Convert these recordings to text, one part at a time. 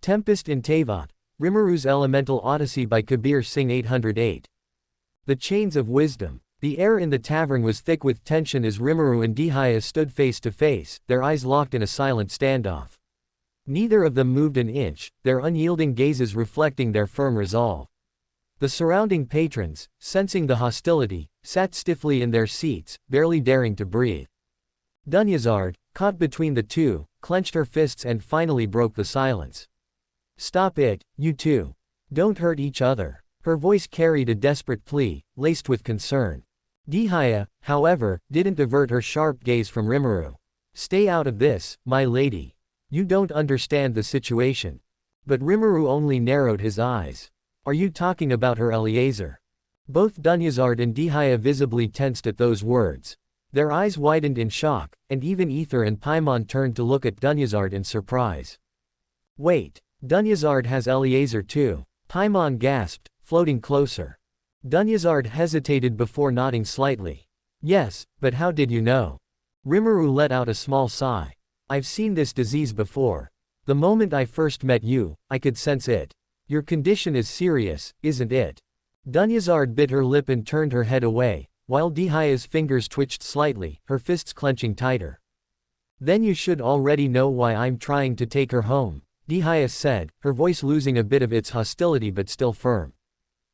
Tempest in Teyvat, Rimuru's Elemental Odyssey by KabirSingh808. The Chains of Wisdom. The air in the tavern was thick with tension as Rimuru and Dihaya stood face to face, their eyes locked in a silent standoff. Neither of them moved an inch, their unyielding gazes reflecting their firm resolve. The surrounding patrons, sensing the hostility, sat stiffly in their seats, barely daring to breathe. Dunyazard, caught between the two, clenched her fists and finally broke the silence. "Stop it, you two. Don't hurt each other." Her voice carried a desperate plea, laced with concern. Dihaya, however, didn't avert her sharp gaze from Rimuru. "Stay out of this, my lady. You don't understand the situation." But Rimuru only narrowed his eyes. "Are you talking about her Eliezer?" Both Dunyazard and Dihaya visibly tensed at those words. Their eyes widened in shock, and even Ether and Paimon turned to look at Dunyazard in surprise. "Wait, Dunyazard has Eliezer too," Paimon gasped, floating closer. Dunyazard hesitated before nodding slightly. "Yes, but how did you know?" Rimuru let out a small sigh. "I've seen this disease before. The moment I first met you, I could sense it. Your condition is serious, isn't it?" Dunyazard bit her lip and turned her head away, while Dihaya's fingers twitched slightly, her fists clenching tighter. "Then you should already know why I'm trying to take her home," Dihaya said, her voice losing a bit of its hostility but still firm.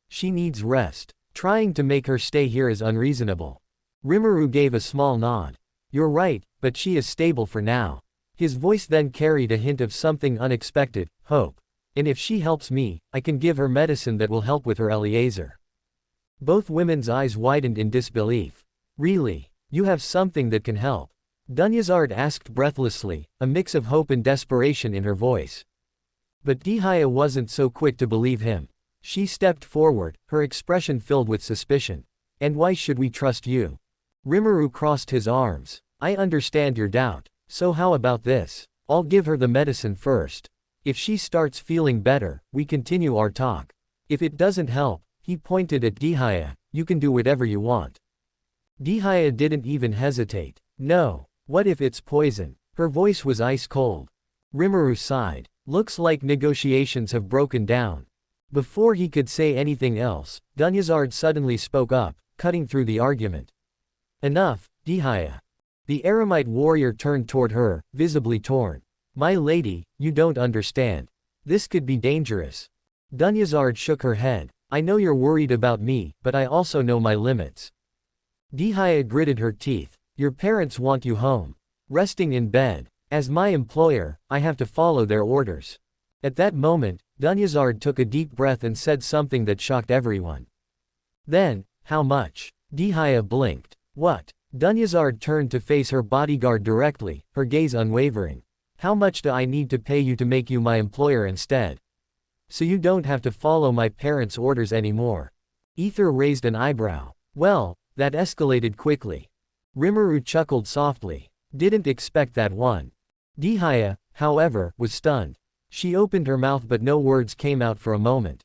"She needs rest. Trying to make her stay here is unreasonable." Rimuru gave a small nod. "You're right, but she is stable for now." His voice then carried a hint of something unexpected, hope. "And if she helps me, I can give her medicine that will help with her Eliezer." Both women's eyes widened in disbelief. "Really? You have something that can help?" Dunyazard asked breathlessly, a mix of hope and desperation in her voice. But Dihaya wasn't so quick to believe him. She stepped forward, her expression filled with suspicion. "And why should we trust you?" Rimuru crossed his arms. "I understand your doubt. So how about this? I'll give her the medicine first. If she starts feeling better, we continue our talk. If it doesn't help," he pointed at Dihaya, "you can do whatever you want." Dihaya didn't even hesitate. "No. What if it's poison?" Her voice was ice cold. Rimuru sighed. "Looks like negotiations have broken down." Before he could say anything else, Dunyazard suddenly spoke up, cutting through the argument. "Enough, Dihaya." The Aramite warrior turned toward her, visibly torn. "My lady, you don't understand. This could be dangerous." Dunyazard shook her head. "I know you're worried about me, but I also know my limits." Dihaya gritted her teeth. "Your parents want you home. Resting in bed. As my employer, I have to follow their orders." At that moment, Dunyazard took a deep breath and said something that shocked everyone. "Then, how much?" Dihaya blinked. "What?" Dunyazard turned to face her bodyguard directly, her gaze unwavering. "How much do I need to pay you to make you my employer instead? So you don't have to follow my parents' orders anymore." Ether raised an eyebrow. "Well, that escalated quickly." Rimuru chuckled softly. "Didn't expect that one." Dihaya, however, was stunned. She opened her mouth but no words came out for a moment.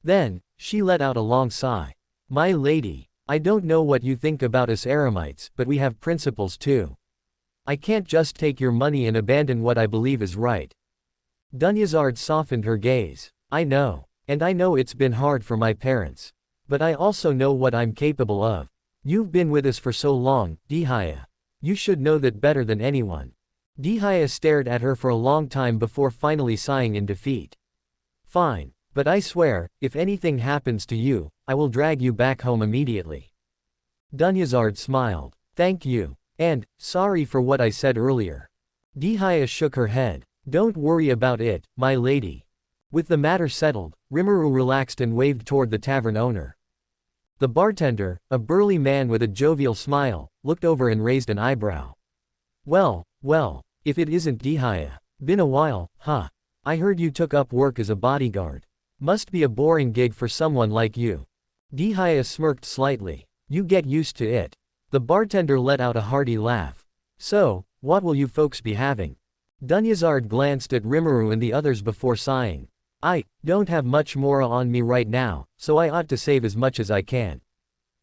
Then, she let out a long sigh. "My lady, I don't know what you think about us Aramites, but we have principles too. I can't just take your money and abandon what I believe is right." Dunyazard softened her gaze. "I know. And I know it's been hard for my parents. But I also know what I'm capable of. You've been with us for so long, Dihaya. You should know that better than anyone." Dihaya stared at her for a long time before finally sighing in defeat. "Fine. But I swear, if anything happens to you, I will drag you back home immediately." Dunyazard smiled. "Thank you. And, sorry for what I said earlier." Dihaya shook her head. "Don't worry about it, my lady." With the matter settled, Rimuru relaxed and waved toward the tavern owner. The bartender, a burly man with a jovial smile, looked over and raised an eyebrow. Well, if it isn't Dihaya. Been a while, huh? I heard you took up work as a bodyguard. Must be a boring gig for someone like you." Dihaya smirked slightly. "You get used to it." The bartender let out a hearty laugh. "So, what will you folks be having?" Dunyazard glanced at Rimuru and the others before sighing. "I don't have much more on me right now, so I ought to save as much as I can.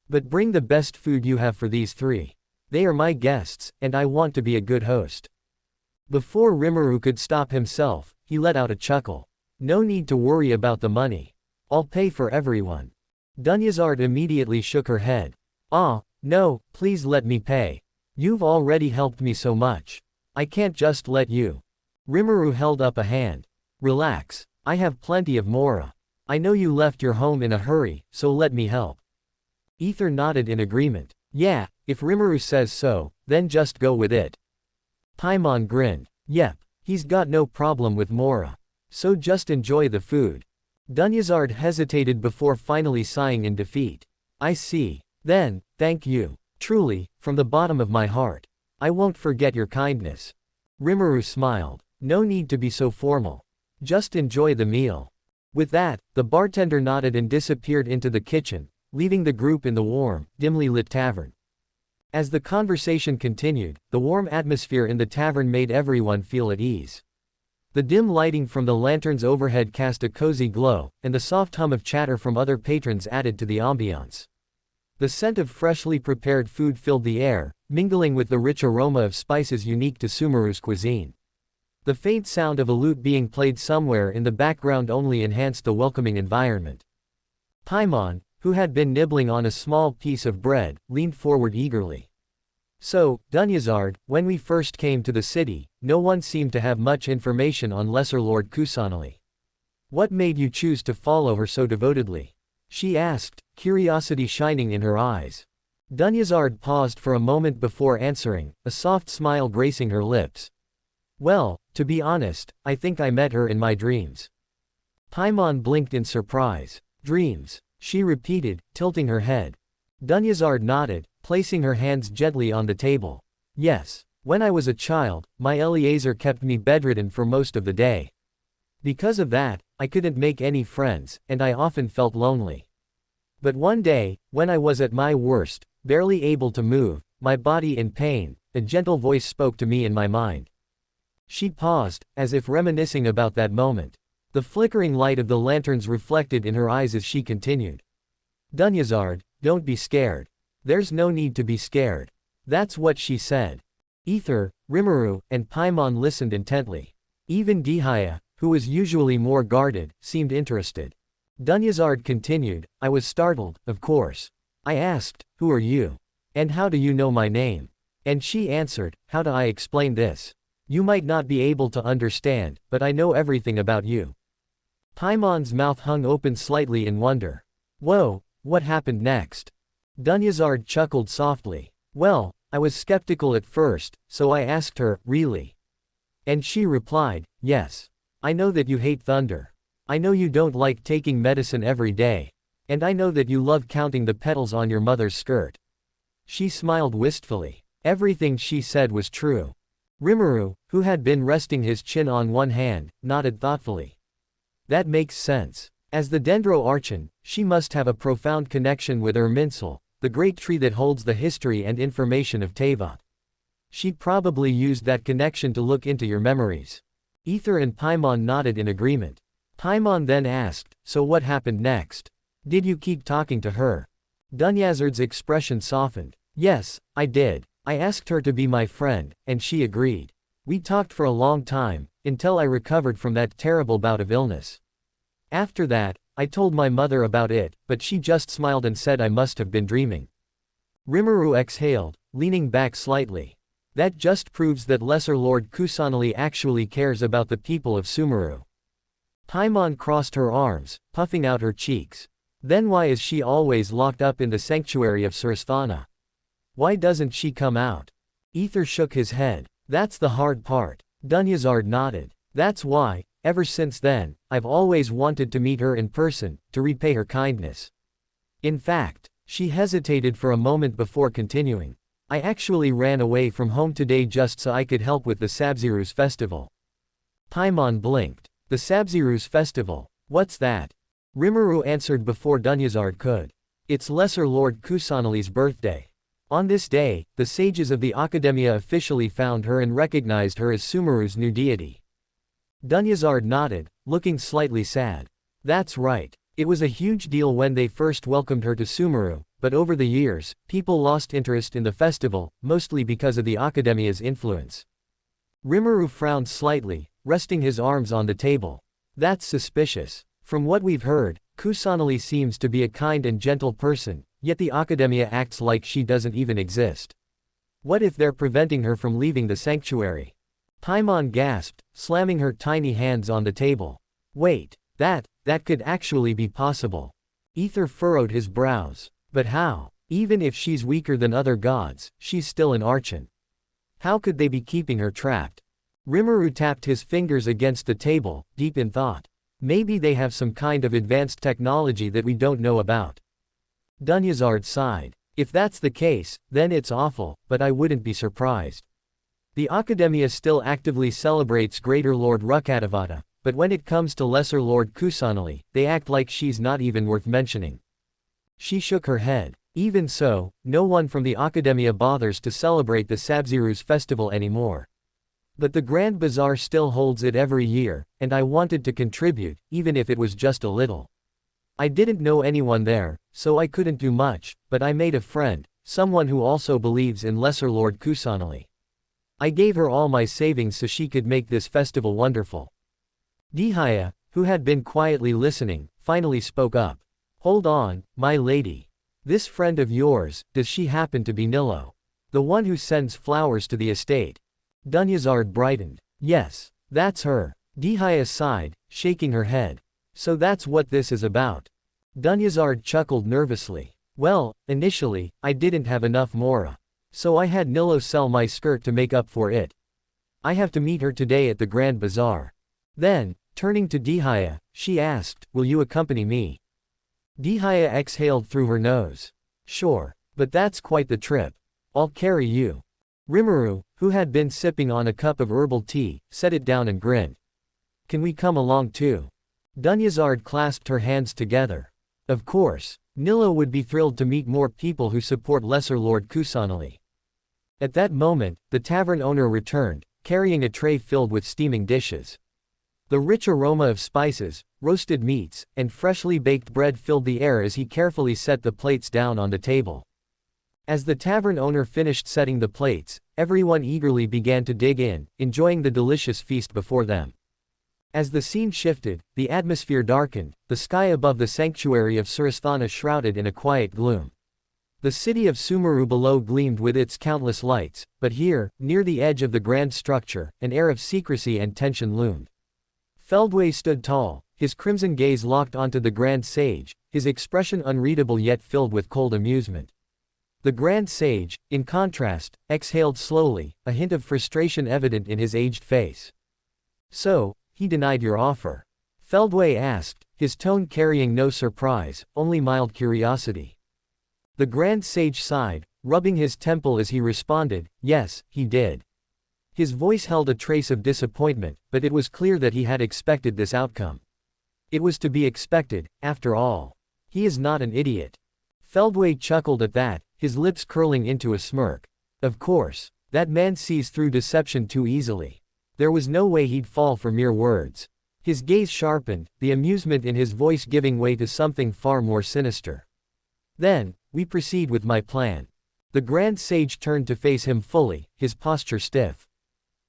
But bring the best food you have for these three. They are my guests, and I want to be a good host." Before Rimuru could stop himself, he let out a chuckle. No need to worry about the money. I'll pay for everyone. Dunyazard immediately shook her head. Ah, no, please let me pay. You've already helped me so much. I can't just let you. Rimuru held up a hand. Relax. I have plenty of mora. I know you left your home in a hurry, so let me help. Ether nodded in agreement. Yeah, if Rimuru says so, then just go with it. Paimon grinned. Yep, he's got no problem with mora. So just enjoy the food. Dunyazard hesitated before finally sighing in defeat. I see. Then, thank you. Truly, from the bottom of my heart. I won't forget your kindness. Rimuru smiled. No need to be so formal. Just enjoy the meal. With that, the bartender nodded and disappeared into the kitchen, leaving the group in the warm, dimly lit tavern. As the conversation continued, the warm atmosphere in the tavern made everyone feel at ease. The dim lighting from the lanterns overhead cast a cozy glow, and the soft hum of chatter from other patrons added to the ambiance. The scent of freshly prepared food filled the air, mingling with the rich aroma of spices unique to Sumeru's cuisine. The faint sound of a lute being played somewhere in the background only enhanced the welcoming environment. Paimon, who had been nibbling on a small piece of bread, leaned forward eagerly. So, Dunyazard, when we first came to the city, no one seemed to have much information on Lesser Lord Kusanali. What made you choose to follow her so devotedly? She asked, curiosity shining in her eyes. Dunyazard paused for a moment before answering, a soft smile gracing her lips. Well, to be honest, I think I met her in my dreams. Paimon blinked in surprise. Dreams, she repeated, tilting her head. Dunyazard nodded, placing her hands gently on the table. Yes, when I was a child, my Eliezer kept me bedridden for most of the day. Because of that, I couldn't make any friends, and I often felt lonely. But one day, when I was at my worst, barely able to move, my body in pain, a gentle voice spoke to me in my mind. She paused, as if reminiscing about that moment. The flickering light of the lanterns reflected in her eyes as she continued. Dunyazard, don't be scared. There's no need to be scared. That's what she said. Ether, Rimuru, and Paimon listened intently. Even Dihaya, who was usually more guarded, seemed interested. Dunyazard continued, I was startled, of course. I asked, who are you? And how do you know my name? And she answered, how do I explain this? You might not be able to understand, but I know everything about you. Paimon's mouth hung open slightly in wonder. Whoa, what happened next? Dunyazard chuckled softly. Well, I was skeptical at first, so I asked her, really? And she replied, yes. I know that you hate thunder. I know you don't like taking medicine every day. And I know that you love counting the petals on your mother's skirt. She smiled wistfully. Everything she said was true. Rimuru, who had been resting his chin on one hand, nodded thoughtfully. That makes sense. As the Dendro Archon, she must have a profound connection with Erminsel, the great tree that holds the history and information of Teyvat. She probably used that connection to look into your memories. Ether and Paimon nodded in agreement. Paimon then asked, so what happened next? Did you keep talking to her? Dunyazard's expression softened. Yes, I did. I asked her to be my friend, and she agreed. We talked for a long time, until I recovered from that terrible bout of illness. After that, I told my mother about it, but she just smiled and said I must have been dreaming. Rimuru exhaled, leaning back slightly. That just proves that Lesser Lord Kusanali actually cares about the people of Sumeru. Paimon crossed her arms, puffing out her cheeks. Then why is she always locked up in the sanctuary of Sarasthana? Why doesn't she come out? Ether shook his head. That's the hard part. Dunyazard nodded. That's why, ever since then, I've always wanted to meet her in person, to repay her kindness. In fact, she hesitated for a moment before continuing. I actually ran away from home today just so I could help with the Sabzirus festival. Paimon blinked. The Sabzirus festival? What's that? Rimuru answered before Dunyazard could. It's Lesser Lord Kusanali's birthday. On this day, the sages of the Academia officially found her and recognized her as Sumeru's new deity. Dunyazard nodded, looking slightly sad. That's right. It was a huge deal when they first welcomed her to Sumeru, but over the years, people lost interest in the festival, mostly because of the Academia's influence. Rimuru frowned slightly, resting his arms on the table. That's suspicious. From what we've heard, Kusanali seems to be a kind and gentle person, yet the Academia acts like she doesn't even exist. What if they're preventing her from leaving the sanctuary? Paimon gasped, slamming her tiny hands on the table. Wait, that could actually be possible. Ether furrowed his brows. But how? Even if she's weaker than other gods, she's still an Archon. How could they be keeping her trapped? Rimuru tapped his fingers against the table, deep in thought. Maybe they have some kind of advanced technology that we don't know about. Dunyazard sighed. If that's the case, then it's awful, but I wouldn't be surprised. The Academia still actively celebrates Greater Lord Rukkhadevata, but when it comes to Lesser Lord Kusanali, they act like she's not even worth mentioning. She shook her head. Even so, no one from the Academia bothers to celebrate the Sabziruz festival anymore. But the Grand Bazaar still holds it every year, and I wanted to contribute, even if it was just a little. I didn't know anyone there, so I couldn't do much, but I made a friend, someone who also believes in Lesser Lord Kusanali. I gave her all my savings so she could make this festival wonderful. Dihaya, who had been quietly listening, finally spoke up. Hold on, my lady. This friend of yours, does she happen to be Nilo? The one who sends flowers to the estate? Dunyazard brightened. Yes, that's her. Dihaya sighed, shaking her head. So that's what this is about. Dunyazard chuckled nervously. Well, initially, I didn't have enough mora. So I had Nilo sell my skirt to make up for it. I have to meet her today at the Grand Bazaar. Then, turning to Dihaya, she asked, will you accompany me? Dihaya exhaled through her nose. Sure, but that's quite the trip. I'll carry you. Rimuru, who had been sipping on a cup of herbal tea, set it down and grinned. Can we come along too? Dunyazard clasped her hands together. Of course, Nilo would be thrilled to meet more people who support Lesser Lord Kusanali. At that moment, the tavern owner returned, carrying a tray filled with steaming dishes. The rich aroma of spices, roasted meats, and freshly baked bread filled the air as he carefully set the plates down on the table. As the tavern owner finished setting the plates, everyone eagerly began to dig in, enjoying the delicious feast before them. As the scene shifted, the atmosphere darkened, the sky above the sanctuary of Surasthana shrouded in a quiet gloom. The city of Sumeru below gleamed with its countless lights, but here, near the edge of the grand structure, an air of secrecy and tension loomed. Feldway stood tall, his crimson gaze locked onto the Grand Sage, his expression unreadable yet filled with cold amusement. The Grand Sage, in contrast, exhaled slowly, a hint of frustration evident in his aged face. So, he denied your offer? Feldway asked, his tone carrying no surprise, only mild curiosity. The Grand Sage sighed, rubbing his temple as he responded, yes, he did. His voice held a trace of disappointment, but it was clear that he had expected this outcome. It was to be expected, after all. He is not an idiot. Feldway chuckled at that, his lips curling into a smirk. Of course, that man sees through deception too easily. There was no way he'd fall for mere words. His gaze sharpened, the amusement in his voice giving way to something far more sinister. Then, we proceed with my plan. The Grand Sage turned to face him fully, his posture stiff.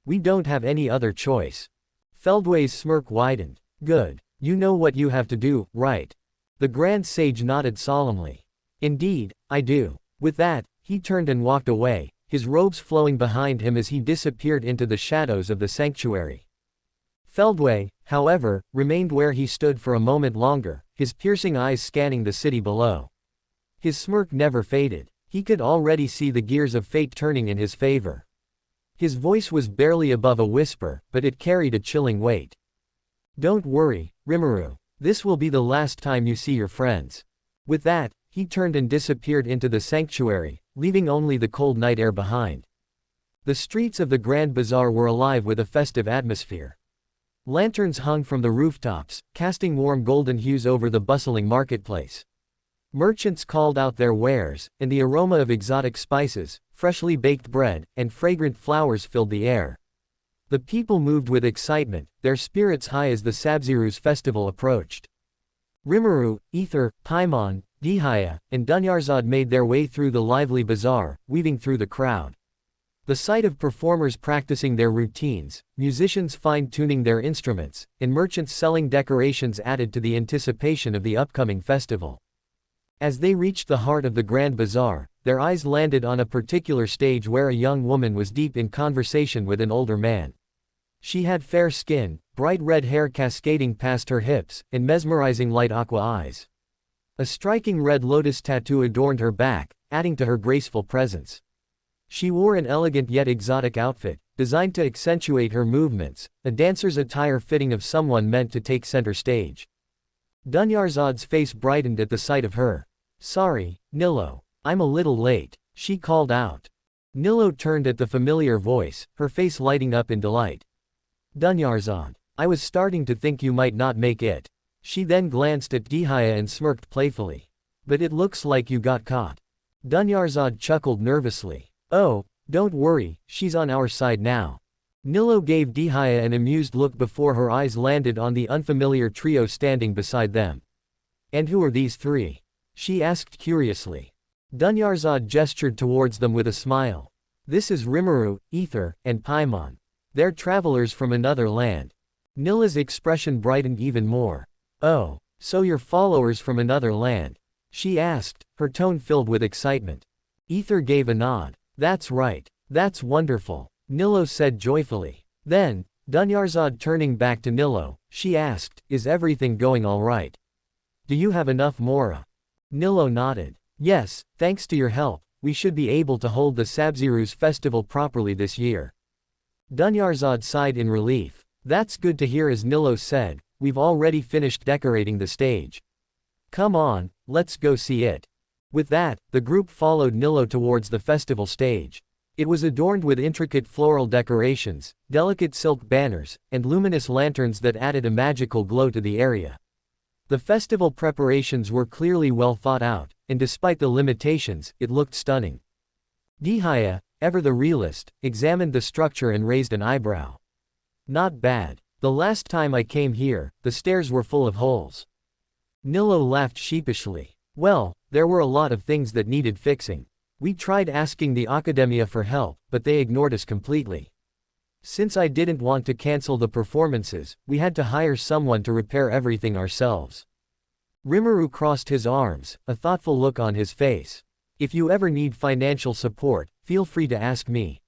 We don't have any other choice. Feldway's smirk widened. Good. You know what you have to do, right? The Grand Sage nodded solemnly. Indeed, I do. With that, he turned and walked away, his robes flowing behind him as he disappeared into the shadows of the sanctuary. Feldway, however, remained where he stood for a moment longer, his piercing eyes scanning the city below. His smirk never faded. He could already see the gears of fate turning in his favor. His voice was barely above a whisper, but it carried a chilling weight. Don't worry, Rimuru. This will be the last time you see your friends. With that, he turned and disappeared into the sanctuary, leaving only the cold night air behind. The streets of the Grand Bazaar were alive with a festive atmosphere. Lanterns hung from the rooftops, casting warm golden hues over the bustling marketplace. Merchants called out their wares, and the aroma of exotic spices, freshly baked bread, and fragrant flowers filled the air. The people moved with excitement, their spirits high as the Sabziruz festival approached. Rimuru, Ether, Paimon, Dihaya, and Dunyarzad made their way through the lively bazaar, weaving through the crowd. The sight of performers practicing their routines, musicians fine-tuning their instruments, and merchants selling decorations added to the anticipation of the upcoming festival. As they reached the heart of the Grand Bazaar, their eyes landed on a particular stage where a young woman was deep in conversation with an older man. She had fair skin, bright red hair cascading past her hips, and mesmerizing light aqua eyes. A striking red lotus tattoo adorned her back, adding to her graceful presence. She wore an elegant yet exotic outfit, designed to accentuate her movements, a dancer's attire fitting of someone meant to take center stage. Dunyarzad's face brightened at the sight of her. "Sorry, Nilo. I'm a little late," she called out. Nilo turned at the familiar voice, her face lighting up in delight. "Dunyarzad, I was starting to think you might not make it." She then glanced at Dihaya and smirked playfully. "But it looks like you got caught." Dunyarzad chuckled nervously. "Oh, don't worry, she's on our side now." Nilo gave Dihaya an amused look before her eyes landed on the unfamiliar trio standing beside them. "And who are these three?" she asked curiously. Dunyarzad gestured towards them with a smile. "This is Rimuru, Ether, and Paimon. They're travelers from another land." Nila's expression brightened even more. "Oh, so you're followers from another land?" she asked, her tone filled with excitement. Ether gave a nod. "That's right. That's wonderful," Nilo said joyfully. Then, Dunyarzad turning back to Nilo, she asked, "Is everything going all right? Do you have enough mora?" Nilo nodded. "Yes, thanks to your help, we should be able to hold the Sabziruz festival properly this year." Dunyarzad sighed in relief. "That's good to hear." As Nilo said, "We've already finished decorating the stage. Come on, let's go see it." With that, the group followed Nilo towards the festival stage. It was adorned with intricate floral decorations, delicate silk banners, and luminous lanterns that added a magical glow to the area. The festival preparations were clearly well thought out, and despite the limitations, it looked stunning. Dihaya, ever the realist, examined the structure and raised an eyebrow. "Not bad. The last time I came here, the stairs were full of holes." Nilo laughed sheepishly. "Well, there were a lot of things that needed fixing. We tried asking the Academia for help, but they ignored us completely. Since I didn't want to cancel the performances, we had to hire someone to repair everything ourselves." Rimuru crossed his arms, a thoughtful look on his face. "If you ever need financial support, feel free to ask me.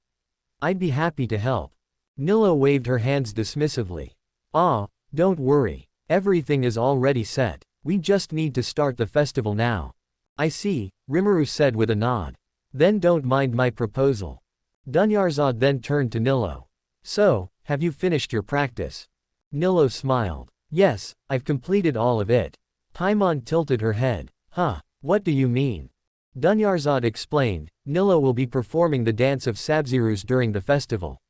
I'd be happy to help." Nilo waved her hands dismissively. "Ah, don't worry. Everything is already set. We just need to start the festival now." "I see," Rimuru said with a nod. "Then don't mind my proposal." Dunyarzad then turned to Nilo. "So, have you finished your practice?" Nilo smiled. "Yes, I've completed all of it." Paimon tilted her head. "Huh, what do you mean?" Dunyarzad explained, "Nilo will be performing the dance of Sabziruz during the festival."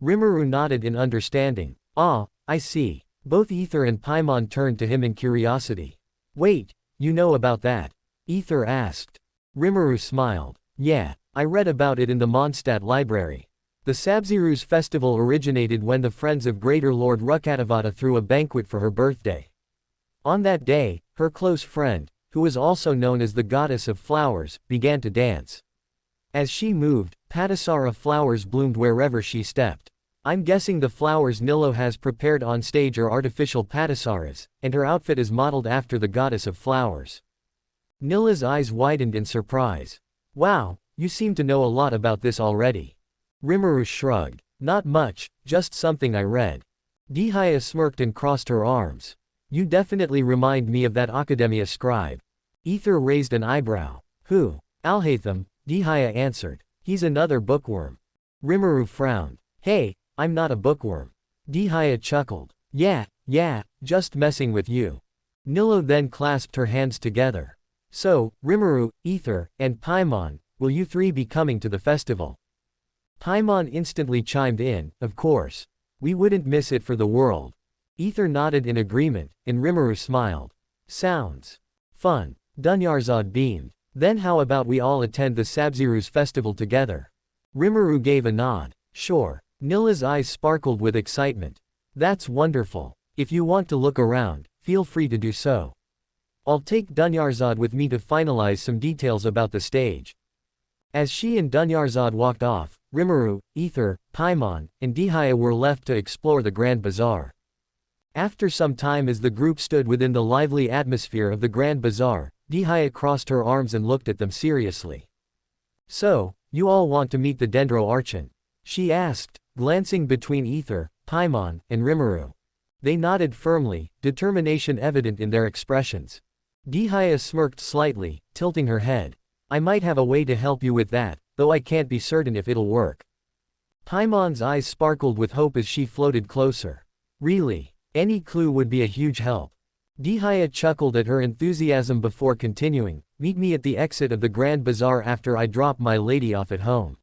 Rimuru nodded in understanding. "Ah, I see." Both Ether and Paimon turned to him in curiosity. "Wait, you know about that?" Ether asked. Rimuru smiled. "Yeah, I read about it in the Mondstadt library. The Sabziruz festival originated when the friends of Greater Lord Rukatavata threw a banquet for her birthday. On that day, her close friend, who was also known as the goddess of flowers, began to dance. As she moved, Patisara flowers bloomed wherever she stepped. I'm guessing the flowers Nilo has prepared on stage are artificial Patisaras, and her outfit is modeled after the goddess of flowers." Nila's eyes widened in surprise. "Wow, you seem to know a lot about this already." Rimuru shrugged. "Not much, just something I read." Dihaya smirked and crossed her arms. "You definitely remind me of that Academia scribe." Ether raised an eyebrow. "Who?" "Alhaitham," Dihaya answered. "He's another bookworm." Rimuru frowned. "Hey, I'm not a bookworm." Dihaya chuckled. Yeah, just messing with you." Nilo then clasped her hands together. "So, Rimuru, Ether, and Paimon, will you three be coming to the festival?" Paimon instantly chimed in, "Of course. We wouldn't miss it for the world." Ether nodded in agreement, and Rimuru smiled. "Sounds fun." Dunyarzad beamed. "Then how about we all attend the Sabziruz festival together?" Rimuru gave a nod. "Sure." Nila's eyes sparkled with excitement. "That's wonderful. If you want to look around, feel free to do so. I'll take Dunyarzad with me to finalize some details about the stage." As she and Dunyarzad walked off, Rimuru, Ether, Paimon, and Dihaya were left to explore the Grand Bazaar. After some time as the group stood within the lively atmosphere of the Grand Bazaar, Dihaya crossed her arms and looked at them seriously. "So, you all want to meet the Dendro Archon?" she asked, glancing between Ether, Paimon, and Rimuru. They nodded firmly, determination evident in their expressions. Dihaya smirked slightly, tilting her head. "I might have a way to help you with that, though I can't be certain if it'll work." Paimon's eyes sparkled with hope as she floated closer. "Really? Any clue would be a huge help." Dihaya chuckled at her enthusiasm before continuing, "Meet me at the exit of the Grand Bazaar after I drop my lady off at home.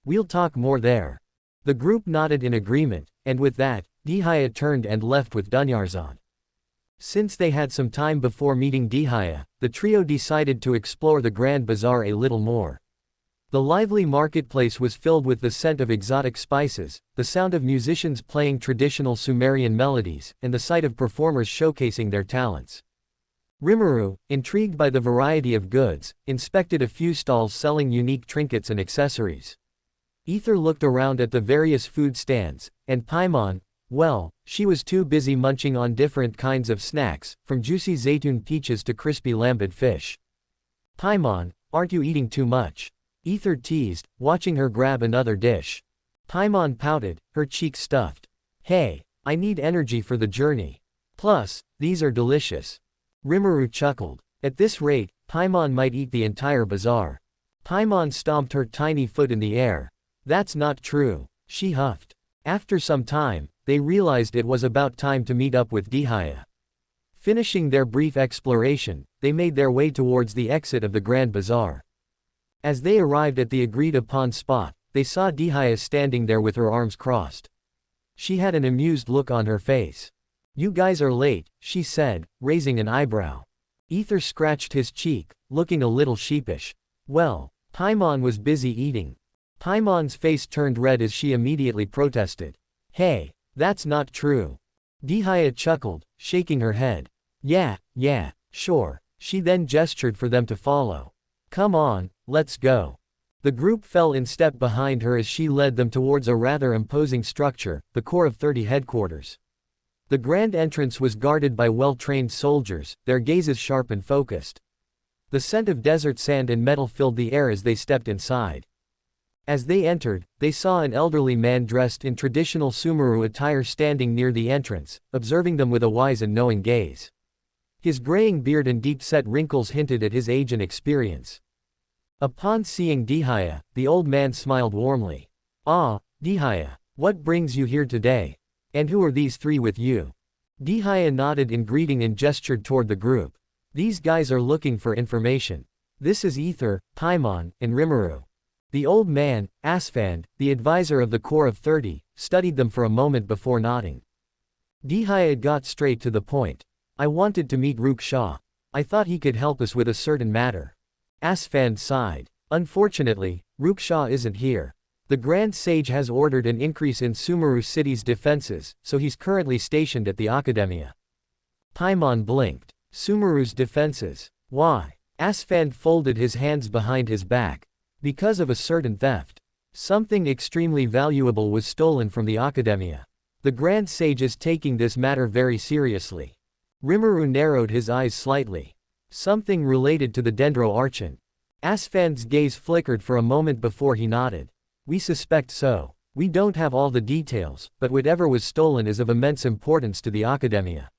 We'll talk more there." The group nodded in agreement, and with that, Dihaya turned and left with Dunyarzad. Since they had some time before meeting Dihaya, the trio decided to explore the Grand Bazaar a little more. The lively marketplace was filled with the scent of exotic spices, the sound of musicians playing traditional Sumerian melodies, and the sight of performers showcasing their talents. Rimuru, intrigued by the variety of goods, inspected a few stalls selling unique trinkets and accessories. Ether looked around at the various food stands, and Paimon, well, she was too busy munching on different kinds of snacks, from juicy zaytun peaches to crispy lambed fish. "Paimon, aren't you eating too much?" Ether teased, watching her grab another dish. Paimon pouted, her cheeks stuffed. "Hey, I need energy for the journey. Plus, these are delicious." Rimuru chuckled. At this rate, Paimon might eat the entire bazaar. Paimon stomped her tiny foot in the air. "That's not true," she huffed. After some time, they realized it was about time to meet up with Dihaya. Finishing their brief exploration, they made their way towards the exit of the Grand Bazaar. As they arrived at the agreed-upon spot, they saw Dihaya standing there with her arms crossed. She had an amused look on her face. "You guys are late," she said, raising an eyebrow. Ether scratched his cheek, looking a little sheepish. "Well, Paimon was busy eating." Paimon's face turned red as she immediately protested. "Hey, that's not true." Dihaya chuckled, shaking her head. Yeah, sure." She then gestured for them to follow. "Come on, let's go." The group fell in step behind her as she led them towards a rather imposing structure, the Corps of 30 headquarters. The grand entrance was guarded by well-trained soldiers, their gazes sharp and focused. The scent of desert sand and metal filled the air as they stepped inside. As they entered, they saw an elderly man dressed in traditional Sumeru attire standing near the entrance, observing them with a wise and knowing gaze. His graying beard and deep-set wrinkles hinted at his age and experience. Upon seeing Dihaya, the old man smiled warmly. "Ah, Dihaya, what brings you here today? And who are these three with you?" Dihaya nodded in greeting and gestured toward the group. "These guys are looking for information. This is Ether, Paimon, and Rimuru." The old man, Asfand, the advisor of the Corps of 30, studied them for a moment before nodding. Dihaya got straight to the point. "I wanted to meet Rook Shah. I thought he could help us with a certain matter." Asfand sighed. "Unfortunately, Rook Shah isn't here. The Grand Sage has ordered an increase in Sumeru City's defenses, so he's currently stationed at the Academia." Paimon blinked. "Sumeru's defenses? Why?" Asfand folded his hands behind his back. "Because of a certain theft. Something extremely valuable was stolen from the Academia. The Grand Sage is taking this matter very seriously." Rimuru narrowed his eyes slightly. "Something related to the Dendro Archon?" Asfand's gaze flickered for a moment before he nodded. "We suspect so. We don't have all the details, but whatever was stolen is of immense importance to the Academia.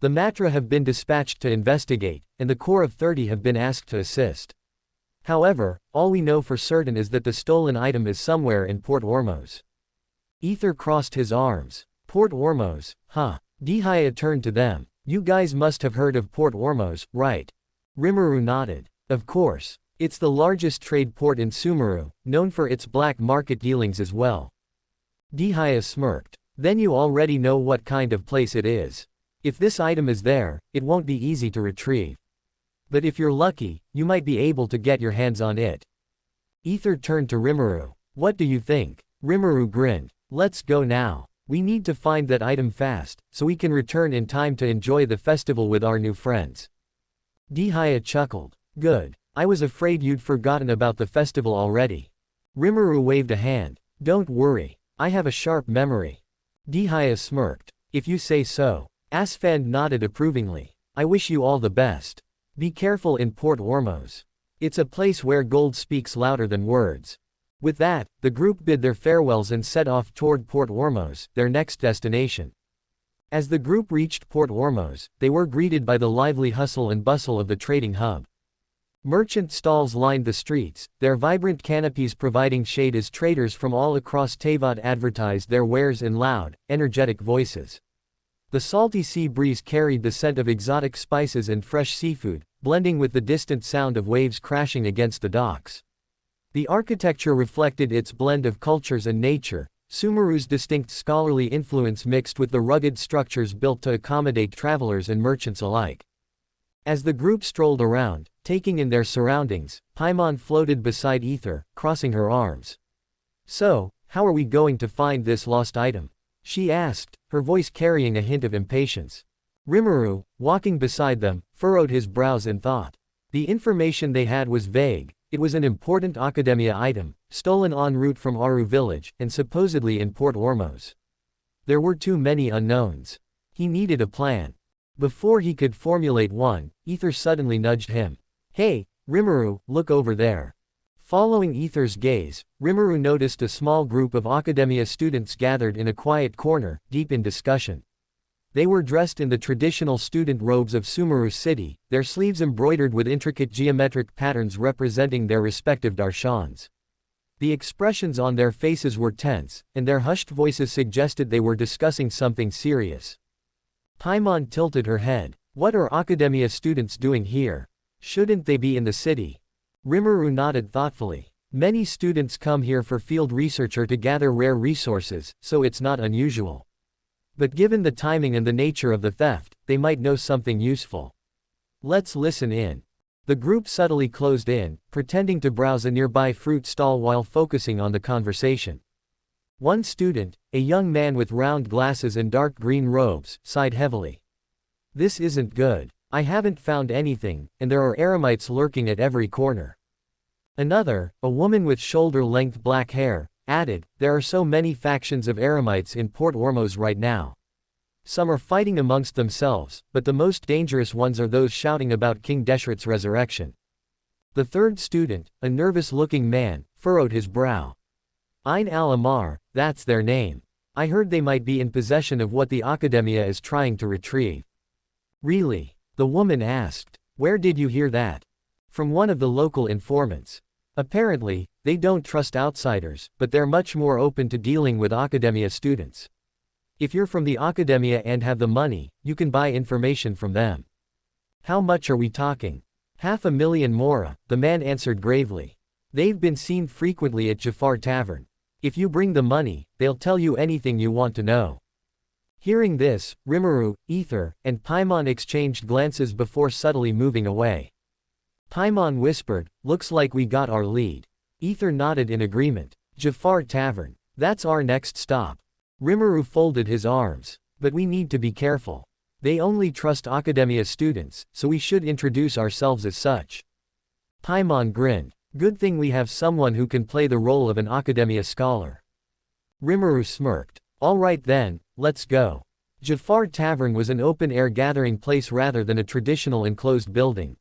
The Matra have been dispatched to investigate, and the Corps of 30 have been asked to assist. However, all we know for certain is that the stolen item is somewhere in Port Ormuz." Ether crossed his arms. "Port Ormuz, huh?" Dihaya turned to them. "You guys must have heard of Port Ormuz, right?" Rimuru nodded. "Of course. It's the largest trade port in Sumeru, known for its black market dealings as well." Dihaya smirked. "Then you already know what kind of place it is. If this item is there, it won't be easy to retrieve. But if you're lucky, you might be able to get your hands on it." Ether turned to Rimuru. "What do you think?" Rimuru grinned. "Let's go now. We need to find that item fast, so we can return in time to enjoy the festival with our new friends." Dihaya chuckled. "Good. I was afraid you'd forgotten about the festival already." Rimuru waved a hand. Don't worry. I have a sharp memory. Dihaya smirked. If you say so. Asfand nodded approvingly. I wish you all the best. Be careful in Port Ormuz. It's a place where gold speaks louder than words. With that, the group bid their farewells and set off toward Port Ormuz, their next destination. As the group reached Port Ormuz, they were greeted by the lively hustle and bustle of the trading hub. Merchant stalls lined the streets, their vibrant canopies providing shade as traders from all across Teyvat advertised their wares in loud, energetic voices. The salty sea breeze carried the scent of exotic spices and fresh seafood, blending with the distant sound of waves crashing against the docks. The architecture reflected its blend of cultures and nature, Sumeru's distinct scholarly influence mixed with the rugged structures built to accommodate travelers and merchants alike. As the group strolled around, taking in their surroundings, Paimon floated beside Ether, crossing her arms. So, how are we going to find this lost item? She asked, her voice carrying a hint of impatience. Rimuru, walking beside them, furrowed his brows in thought. The information they had was vague. It was an important Academia item, stolen en route from Aru village, and supposedly in Port Ormuz. There were too many unknowns. He needed a plan. Before he could formulate one, Ether suddenly nudged him. Hey, Rimuru, look over there. Following Ether's gaze, Rimuru noticed a small group of Academia students gathered in a quiet corner, deep in discussion. They were dressed in the traditional student robes of Sumeru city, their sleeves embroidered with intricate geometric patterns representing their respective darshans. The expressions on their faces were tense, and their hushed voices suggested they were discussing something serious. Paimon tilted her head. What are Academia students doing here? Shouldn't they be in the city? Rimuru nodded thoughtfully. Many students come here for field research or to gather rare resources, so it's not unusual. But given the timing and the nature of the theft, they might know something useful. Let's listen in. The group subtly closed in, pretending to browse a nearby fruit stall while focusing on the conversation. One student, a young man with round glasses and dark green robes, sighed heavily. This isn't good. I haven't found anything, and there are eremites lurking at every corner. Another, a woman with shoulder-length black hair, added, there are so many factions of eremites in Port Ormuz right now. Some are fighting amongst themselves, but the most dangerous ones are those shouting about King Deshret's resurrection. The third student, a nervous-looking man, furrowed his brow. Ain al-Amar, that's their name. I heard they might be in possession of what the Academia is trying to retrieve. Really? The woman asked. Where did you hear that? From one of the local informants. Apparently, they don't trust outsiders, but they're much more open to dealing with Academia students. If you're from the Academia and have the money, you can buy information from them. How much are we talking? 500,000 mora, the man answered gravely. They've been seen frequently at Jafar Tavern. If you bring the money, they'll tell you anything you want to know. Hearing this, Rimuru, Ether, and Paimon exchanged glances before subtly moving away. Paimon whispered, looks like we got our lead. Ether nodded in agreement. Jafar Tavern. That's our next stop. Rimuru folded his arms. But we need to be careful. They only trust Academia students, so we should introduce ourselves as such. Paimon grinned. Good thing we have someone who can play the role of an Academia scholar. Rimuru smirked. All right then, let's go. Jafar Tavern was an open-air gathering place rather than a traditional enclosed building.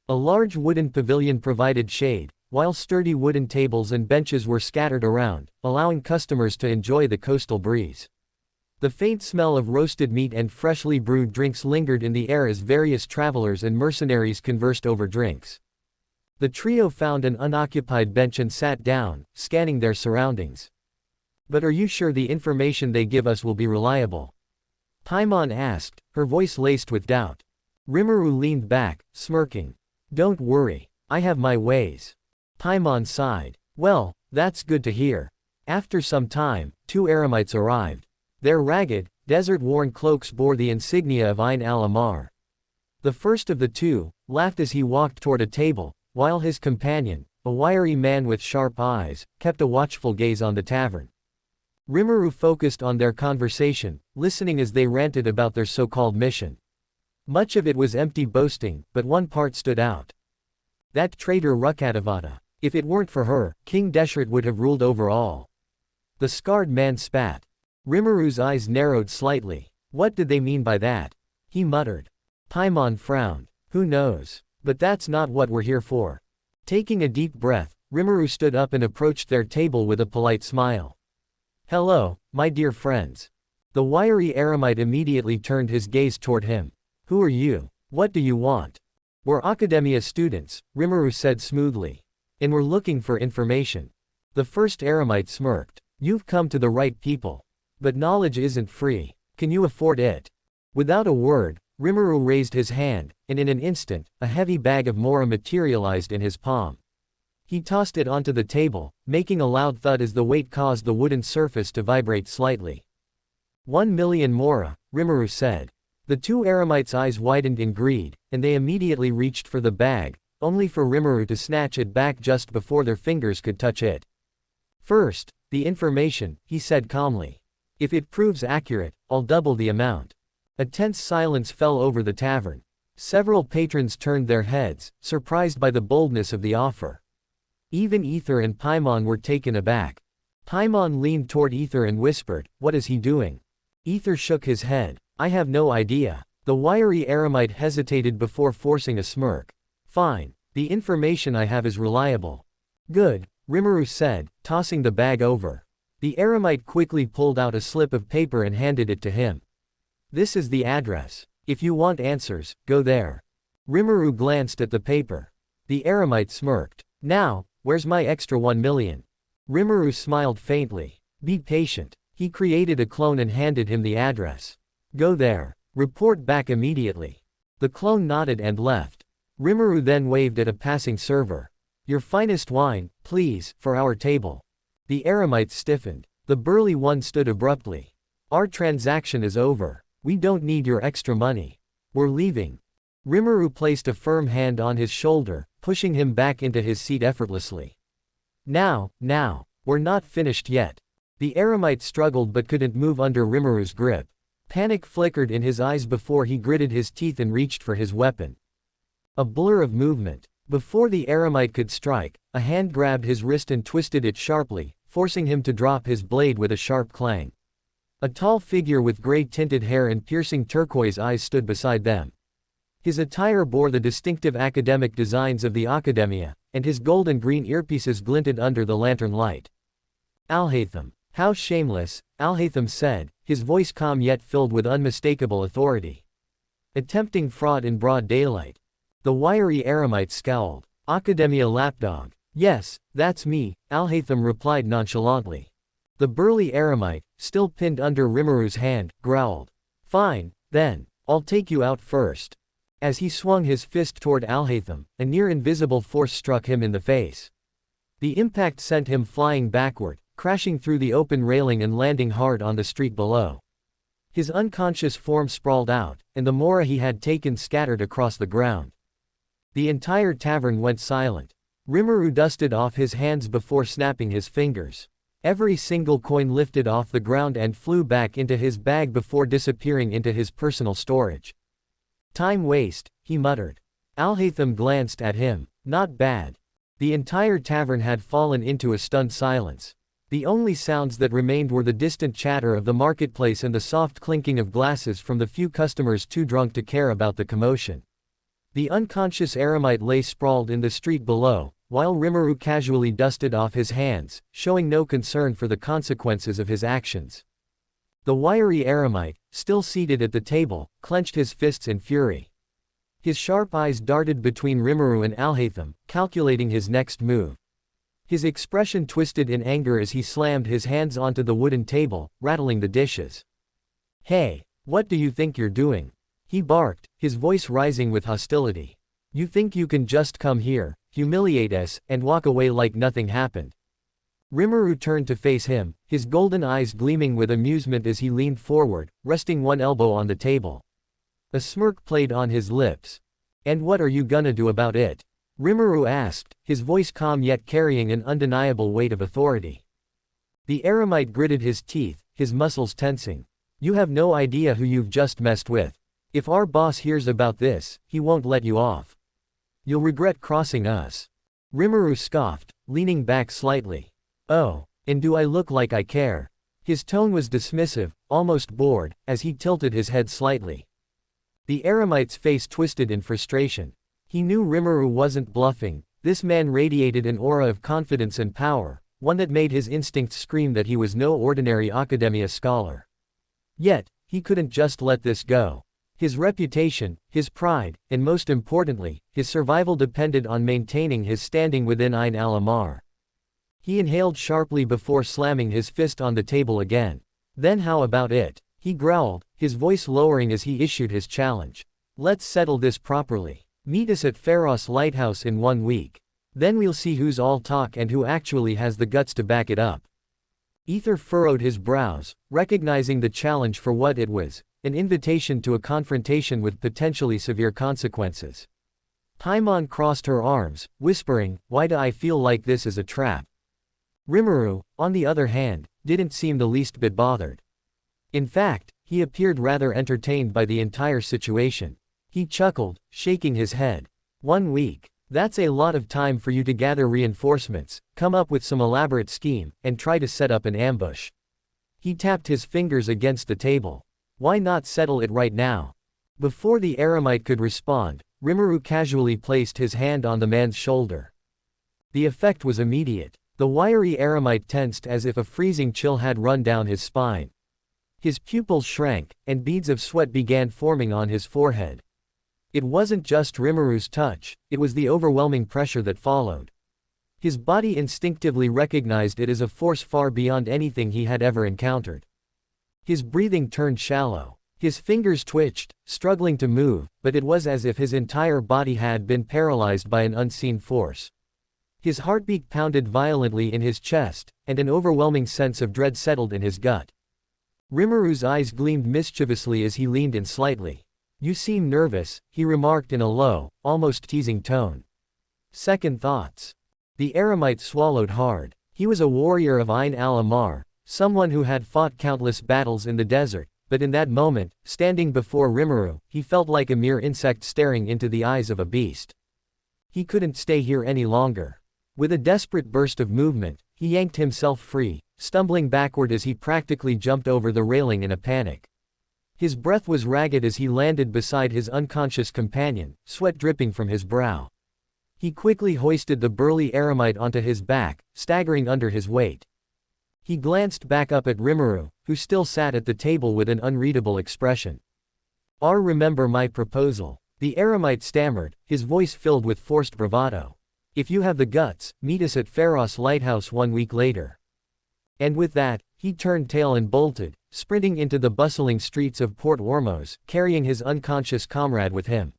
A large wooden pavilion provided shade, while sturdy wooden tables and benches were scattered around, allowing customers to enjoy the coastal breeze. The faint smell of roasted meat and freshly brewed drinks lingered in the air as various travelers and mercenaries conversed over drinks. The trio found an unoccupied bench and sat down, scanning their surroundings. But are you sure the information they give us will be reliable? Paimon asked, her voice laced with doubt. Rimuru leaned back, smirking. Don't worry, I have my ways. Paimon sighed. Well, that's good to hear. After some time, two eremites arrived. Their ragged, desert-worn cloaks bore the insignia of Ain al-Amar. The first of the two laughed as he walked toward a table, while his companion, a wiry man with sharp eyes, kept a watchful gaze on the tavern. Rimuru focused on their conversation, listening as they ranted about their so-called mission. Much of it was empty boasting, but one part stood out. That traitor Rukatavata. If it weren't for her, King Deshret would have ruled over all. The scarred man spat. Rimuru's eyes narrowed slightly. What did they mean by that? He muttered. Paimon frowned. Who knows? But that's not what we're here for. Taking a deep breath, Rimuru stood up and approached their table with a polite smile. Hello, my dear friends. The wiry eremite immediately turned his gaze toward him. Who are you? What do you want? We're Academia students, Rimuru said smoothly. And we're looking for information. The first eremite smirked. You've come to the right people. But knowledge isn't free. Can you afford it? Without a word, Rimuru raised his hand, and in an instant, a heavy bag of mora materialized in his palm. He tossed it onto the table, making a loud thud as the weight caused the wooden surface to vibrate slightly. 1,000,000 mora, Rimuru said. The two eremites' eyes widened in greed, and they immediately reached for the bag, only for Rimuru to snatch it back just before their fingers could touch it. First, the information, he said calmly. If it proves accurate, I'll double the amount. A tense silence fell over the tavern. Several patrons turned their heads, surprised by the boldness of the offer. Even Ether and Paimon were taken aback. Paimon leaned toward Ether and whispered, "What is he doing?" Ether shook his head. "I have no idea." The wiry eremite hesitated before forcing a smirk. "Fine. The information I have is reliable." "Good," Rimuru said, tossing the bag over. The eremite quickly pulled out a slip of paper and handed it to him. "This is the address. If you want answers, go there." Rimuru glanced at the paper. The eremite smirked. "Now, where's my extra 1,000,000? Rimuru smiled faintly. "Be patient." He created a clone and handed him the address. "Go there. Report back immediately." The clone nodded and left. Rimuru then waved at a passing server. "Your finest wine, please, for our table." The eremite stiffened. The burly one stood abruptly. "Our transaction is over. We don't need your extra money. We're leaving." Rimuru placed a firm hand on his shoulder, pushing him back into his seat effortlessly. Now, we're not finished yet." The eremite struggled but couldn't move under Rimuru's grip. Panic flickered in his eyes before he gritted his teeth and reached for his weapon. A blur of movement. Before the eremite could strike, a hand grabbed his wrist and twisted it sharply, forcing him to drop his blade with a sharp clang. A tall figure with gray-tinted hair and piercing turquoise eyes stood beside them. His attire bore the distinctive academic designs of the Academia, and his gold and green earpieces glinted under the lantern light. "Alhaitham. How shameless," Alhaitham said, his voice calm yet filled with unmistakable authority. "Attempting fraud in broad daylight." The wiry eremite scowled. "Academia lapdog." "Yes, that's me," Alhaitham replied nonchalantly. The burly eremite, still pinned under Rimuru's hand, growled. "Fine, then. I'll take you out first." As he swung his fist toward Alhaitham, a near-invisible force struck him in the face. The impact sent him flying backward, crashing through the open railing and landing hard on the street below. His unconscious form sprawled out, and the mora he had taken scattered across the ground. The entire tavern went silent. Rimuru dusted off his hands before snapping his fingers. Every single coin lifted off the ground and flew back into his bag before disappearing into his personal storage. "Time waste," he muttered. Alhaitham glanced at him. "Not bad." The entire tavern had fallen into a stunned silence. The only sounds that remained were the distant chatter of the marketplace and the soft clinking of glasses from the few customers too drunk to care about the commotion. The unconscious eremite lay sprawled in the street below, while Rimuru casually dusted off his hands, showing no concern for the consequences of his actions. The wiry eremite, still seated at the table, clenched his fists in fury. His sharp eyes darted between Rimuru and Alhaitham, calculating his next move. His expression twisted in anger as he slammed his hands onto the wooden table, rattling the dishes. "Hey, what do you think you're doing?" he barked, his voice rising with hostility. "You think you can just come here, humiliate us, and walk away like nothing happened?" Rimuru turned to face him, his golden eyes gleaming with amusement as he leaned forward, resting one elbow on the table. A smirk played on his lips. "And what are you gonna do about it?" Rimuru asked, his voice calm yet carrying an undeniable weight of authority. The eremite gritted his teeth, his muscles tensing. "You have no idea who you've just messed with. If our boss hears about this, he won't let you off. You'll regret crossing us." Rimuru scoffed, leaning back slightly. Oh, and do I look like I care? His tone was dismissive, almost bored, as he tilted his head slightly. The eremite's face twisted in frustration. He knew Rimuru wasn't bluffing. This man radiated an aura of confidence and power, one that made his instincts scream that he was no ordinary academia scholar. Yet, he couldn't just let this go. His reputation, his pride, and most importantly, his survival depended on maintaining his standing within Ain al-Amar. He inhaled sharply before slamming his fist on the table again. Then how about it? He growled, his voice lowering as he issued his challenge. Let's settle this properly. Meet us at Pharos Lighthouse in 1 week. Then we'll see who's all talk and who actually has the guts to back it up. Ether furrowed his brows, recognizing the challenge for what it was, an invitation to a confrontation with potentially severe consequences. Paimon crossed her arms, whispering, "Why do I feel like this is a trap?" Rimuru, on the other hand, didn't seem the least bit bothered. In fact, he appeared rather entertained by the entire situation. He chuckled, shaking his head. 1 week. That's a lot of time for you to gather reinforcements, come up with some elaborate scheme, and try to set up an ambush. He tapped his fingers against the table. Why not settle it right now? Before the eremite could respond, Rimuru casually placed his hand on the man's shoulder. The effect was immediate. The wiry eremite tensed as if a freezing chill had run down his spine. His pupils shrank, and beads of sweat began forming on his forehead. It wasn't just Rimuru's touch, it was the overwhelming pressure that followed. His body instinctively recognized it as a force far beyond anything he had ever encountered. His breathing turned shallow. His fingers twitched, struggling to move, but it was as if his entire body had been paralyzed by an unseen force. His heartbeat pounded violently in his chest, and an overwhelming sense of dread settled in his gut. Rimuru's eyes gleamed mischievously as he leaned in slightly. "You seem nervous," he remarked in a low, almost teasing tone. "Second thoughts." The eremite swallowed hard. He was a warrior of Ain al-Amar, someone who had fought countless battles in the desert, but in that moment, standing before Rimuru, he felt like a mere insect staring into the eyes of a beast. He couldn't stay here any longer. With a desperate burst of movement, he yanked himself free, stumbling backward as he practically jumped over the railing in a panic. His breath was ragged as he landed beside his unconscious companion, sweat dripping from his brow. He quickly hoisted the burly eremite onto his back, staggering under his weight. He glanced back up at Rimuru, who still sat at the table with an unreadable expression. Remember my proposal," the eremite stammered, his voice filled with forced bravado. "If you have the guts, meet us at Pharos Lighthouse 1 week later." And with that, he turned tail and bolted, sprinting into the bustling streets of Port Ormuz, carrying his unconscious comrade with him.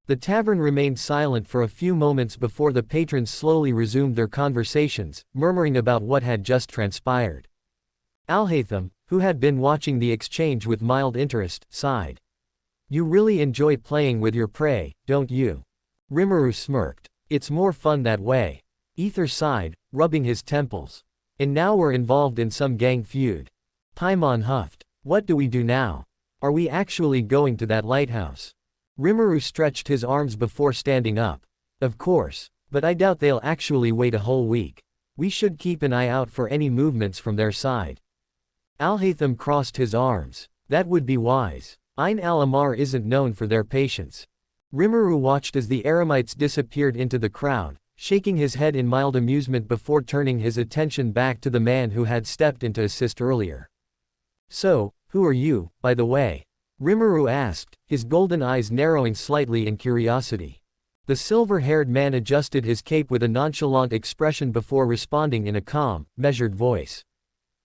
The tavern remained silent for a few moments before the patrons slowly resumed their conversations, murmuring about what had just transpired. Alhaitham, who had been watching the exchange with mild interest, sighed. "You really enjoy playing with your prey, don't you?" Rimuru smirked. "It's more fun that way." Ether sighed, rubbing his temples. "And now we're involved in some gang feud." Paimon huffed. "What do we do now? Are we actually going to that lighthouse?" Rimuru stretched his arms before standing up. "Of course. But I doubt they'll actually wait a whole week. We should keep an eye out for any movements from their side." Alhaitham crossed his arms. "That would be wise. Ain al-Amar isn't known for their patience." Rimuru watched as the eremites disappeared into the crowd, shaking his head in mild amusement before turning his attention back to the man who had stepped in to assist earlier. "So, who are you, by the way?" Rimuru asked, his golden eyes narrowing slightly in curiosity. The silver-haired man adjusted his cape with a nonchalant expression before responding in a calm, measured voice.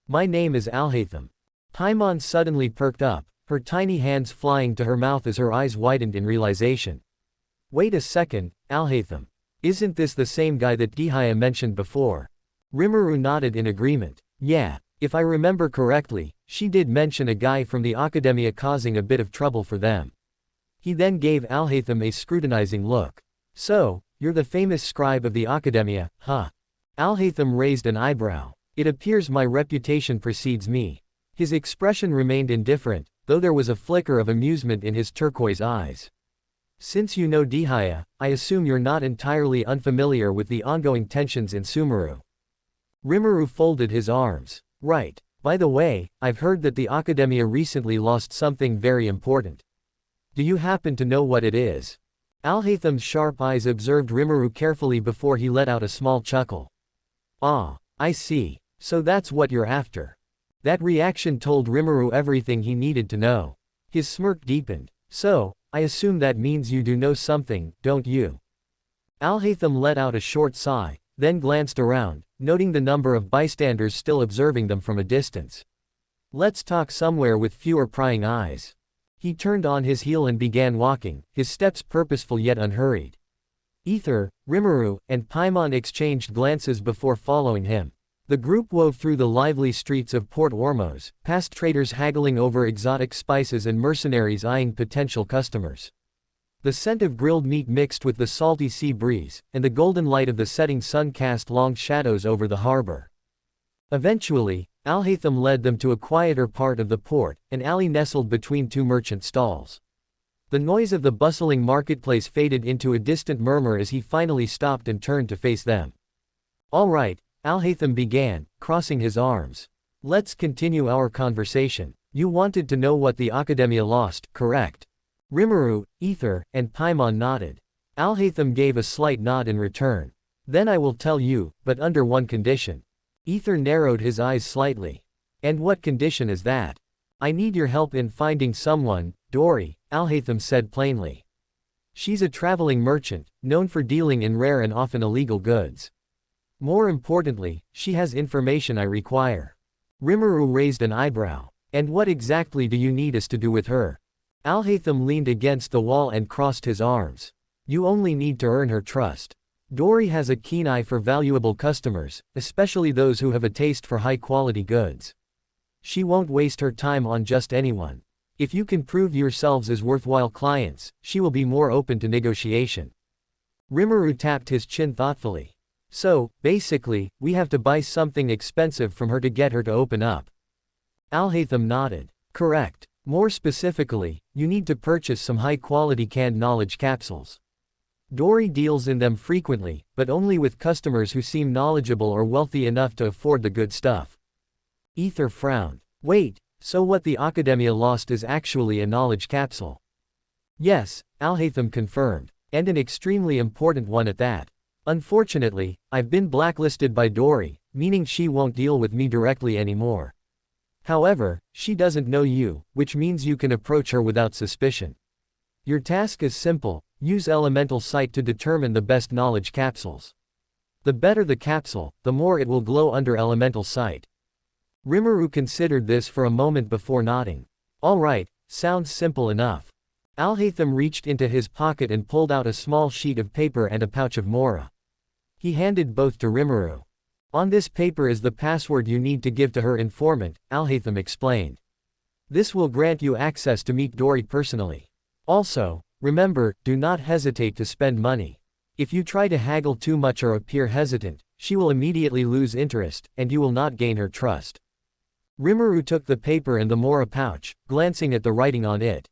"My name is Alhaitham." Paimon suddenly perked up, her tiny hands flying to her mouth as her eyes widened in realization. "Wait a second, Alhaitham. Isn't this the same guy that Dihaya mentioned before?" Rimuru nodded in agreement. "Yeah, if I remember correctly, she did mention a guy from the Academia causing a bit of trouble for them." He then gave Alhaitham a scrutinizing look. "So, you're the famous scribe of the Academia, huh?" Alhaitham raised an eyebrow. "It appears my reputation precedes me." His expression remained indifferent, though there was a flicker of amusement in his turquoise eyes. Since you know Dihaya, I assume you're not entirely unfamiliar with the ongoing tensions in Sumeru. Rimuru folded his arms. Right. By the way, I've heard that the Academia recently lost something very important. Do you happen to know what it is? Alhatham's sharp eyes observed Rimuru carefully before he let out a small chuckle. Ah, I see. So that's what you're after. That reaction told Rimuru everything he needed to know. His smirk deepened. So, I assume that means you do know something, don't you? Alhatham let out a short sigh, then glanced around, noting the number of bystanders still observing them from a distance. Let's talk somewhere with fewer prying eyes. He turned on his heel and began walking, his steps purposeful yet unhurried. Ether, Rimuru, and Paimon exchanged glances before following him. The group wove through the lively streets of Port Ormuz, past traders haggling over exotic spices and mercenaries eyeing potential customers. The scent of grilled meat mixed with the salty sea breeze, and the golden light of the setting sun cast long shadows over the harbor. Eventually, Alhatham led them to a quieter part of the port, an alley nestled between two merchant stalls. The noise of the bustling marketplace faded into a distant murmur as he finally stopped and turned to face them. All right, Alhatham began, crossing his arms. Let's continue our conversation. You wanted to know what the Academia lost, correct? Rimuru, Ether, and Paimon nodded. Alhatham gave a slight nod in return. Then I will tell you, but under one condition. Ether narrowed his eyes slightly. And what condition is that? I need your help in finding someone, Dory, Alhatham said plainly. She's a traveling merchant, known for dealing in rare and often illegal goods. More importantly, she has information I require. Rimuru raised an eyebrow. And what exactly do you need us to do with her? Alhatham leaned against the wall and crossed his arms. You only need to earn her trust. Dory has a keen eye for valuable customers, especially those who have a taste for high-quality goods. She won't waste her time on just anyone. If you can prove yourselves as worthwhile clients, she will be more open to negotiation. Rimuru tapped his chin thoughtfully. So, basically, we have to buy something expensive from her to get her to open up. Alhatham nodded. Correct. More specifically, you need to purchase some high-quality canned knowledge capsules. Dory deals in them frequently, but only with customers who seem knowledgeable or wealthy enough to afford the good stuff. Ether frowned. Wait, so what the Academia lost is actually a knowledge capsule? Yes, Alhatham confirmed. And an extremely important one at that. Unfortunately, I've been blacklisted by Dory, meaning she won't deal with me directly anymore. However, she doesn't know you, which means you can approach her without suspicion. Your task is simple, use elemental sight to determine the best knowledge capsules. The better the capsule, the more it will glow under elemental sight. Rimuru considered this for a moment before nodding. All right, sounds simple enough. Alhatham reached into his pocket and pulled out a small sheet of paper and a pouch of mora. He handed both to Rimuru. On this paper is the password you need to give to her informant, Alhatham explained. This will grant you access to meet Dory personally. Also, remember, do not hesitate to spend money. If you try to haggle too much or appear hesitant, she will immediately lose interest, and you will not gain her trust. Rimuru took the paper and the mora pouch, glancing at the writing on it.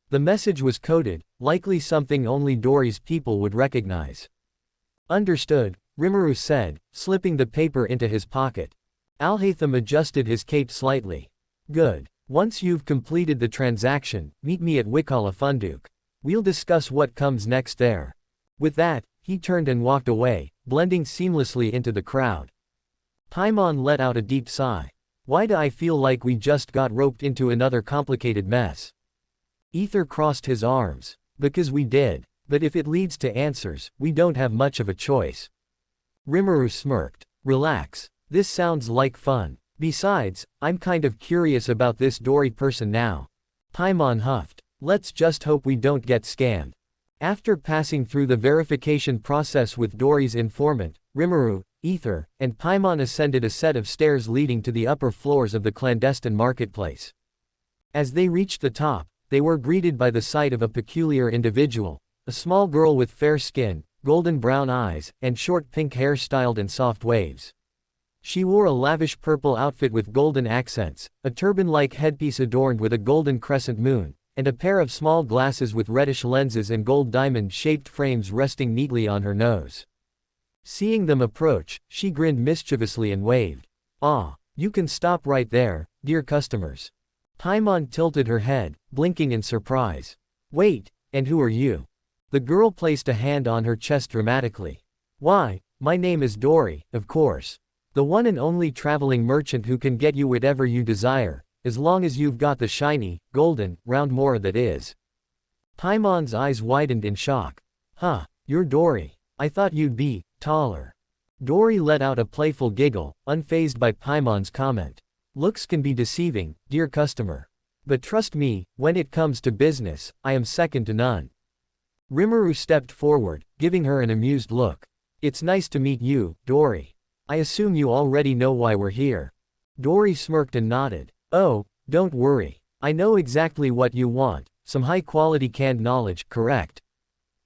The message was coded, likely something only Dory's people would recognize. Understood, Rimuru said, slipping the paper into his pocket. Alhatham adjusted his cape slightly. Good. Once you've completed the transaction, meet me at Wikala Funduk. We'll discuss what comes next there. With that, he turned and walked away, blending seamlessly into the crowd. Paimon let out a deep sigh. Why do I feel like we just got roped into another complicated mess? Ether crossed his arms. Because we did. But if it leads to answers, we don't have much of a choice. Rimuru smirked. Relax. This sounds like fun. Besides, I'm kind of curious about this Dory person now. Paimon huffed. Let's just hope we don't get scammed. After passing through the verification process with Dory's informant, Rimuru, Ether, and Paimon ascended a set of stairs leading to the upper floors of the clandestine marketplace. As they reached the top, they were greeted by the sight of a peculiar individual, a small girl with fair skin, golden brown eyes, and short pink hair styled in soft waves. She wore a lavish purple outfit with golden accents, a turban-like headpiece adorned with a golden crescent moon, and a pair of small glasses with reddish lenses and gold diamond-shaped frames resting neatly on her nose. Seeing them approach, she grinned mischievously and waved. "Ah, you can stop right there, dear customers." Paimon tilted her head, blinking in surprise. "Wait, and who are you?" The girl placed a hand on her chest dramatically. "Why, my name is Dory, of course. The one and only traveling merchant who can get you whatever you desire, as long as you've got the shiny, golden, round mora that is." Paimon's eyes widened in shock. "Huh, you're Dory. I thought you'd be taller." Dory let out a playful giggle, unfazed by Paimon's comment. "Looks can be deceiving, dear customer. But trust me, when it comes to business, I am second to none." Rimuru stepped forward, giving her an amused look. "It's nice to meet you, Dory. I assume you already know why we're here." Dory smirked and nodded. "Oh, don't worry. I know exactly what you want, some high-quality canned knowledge, correct?"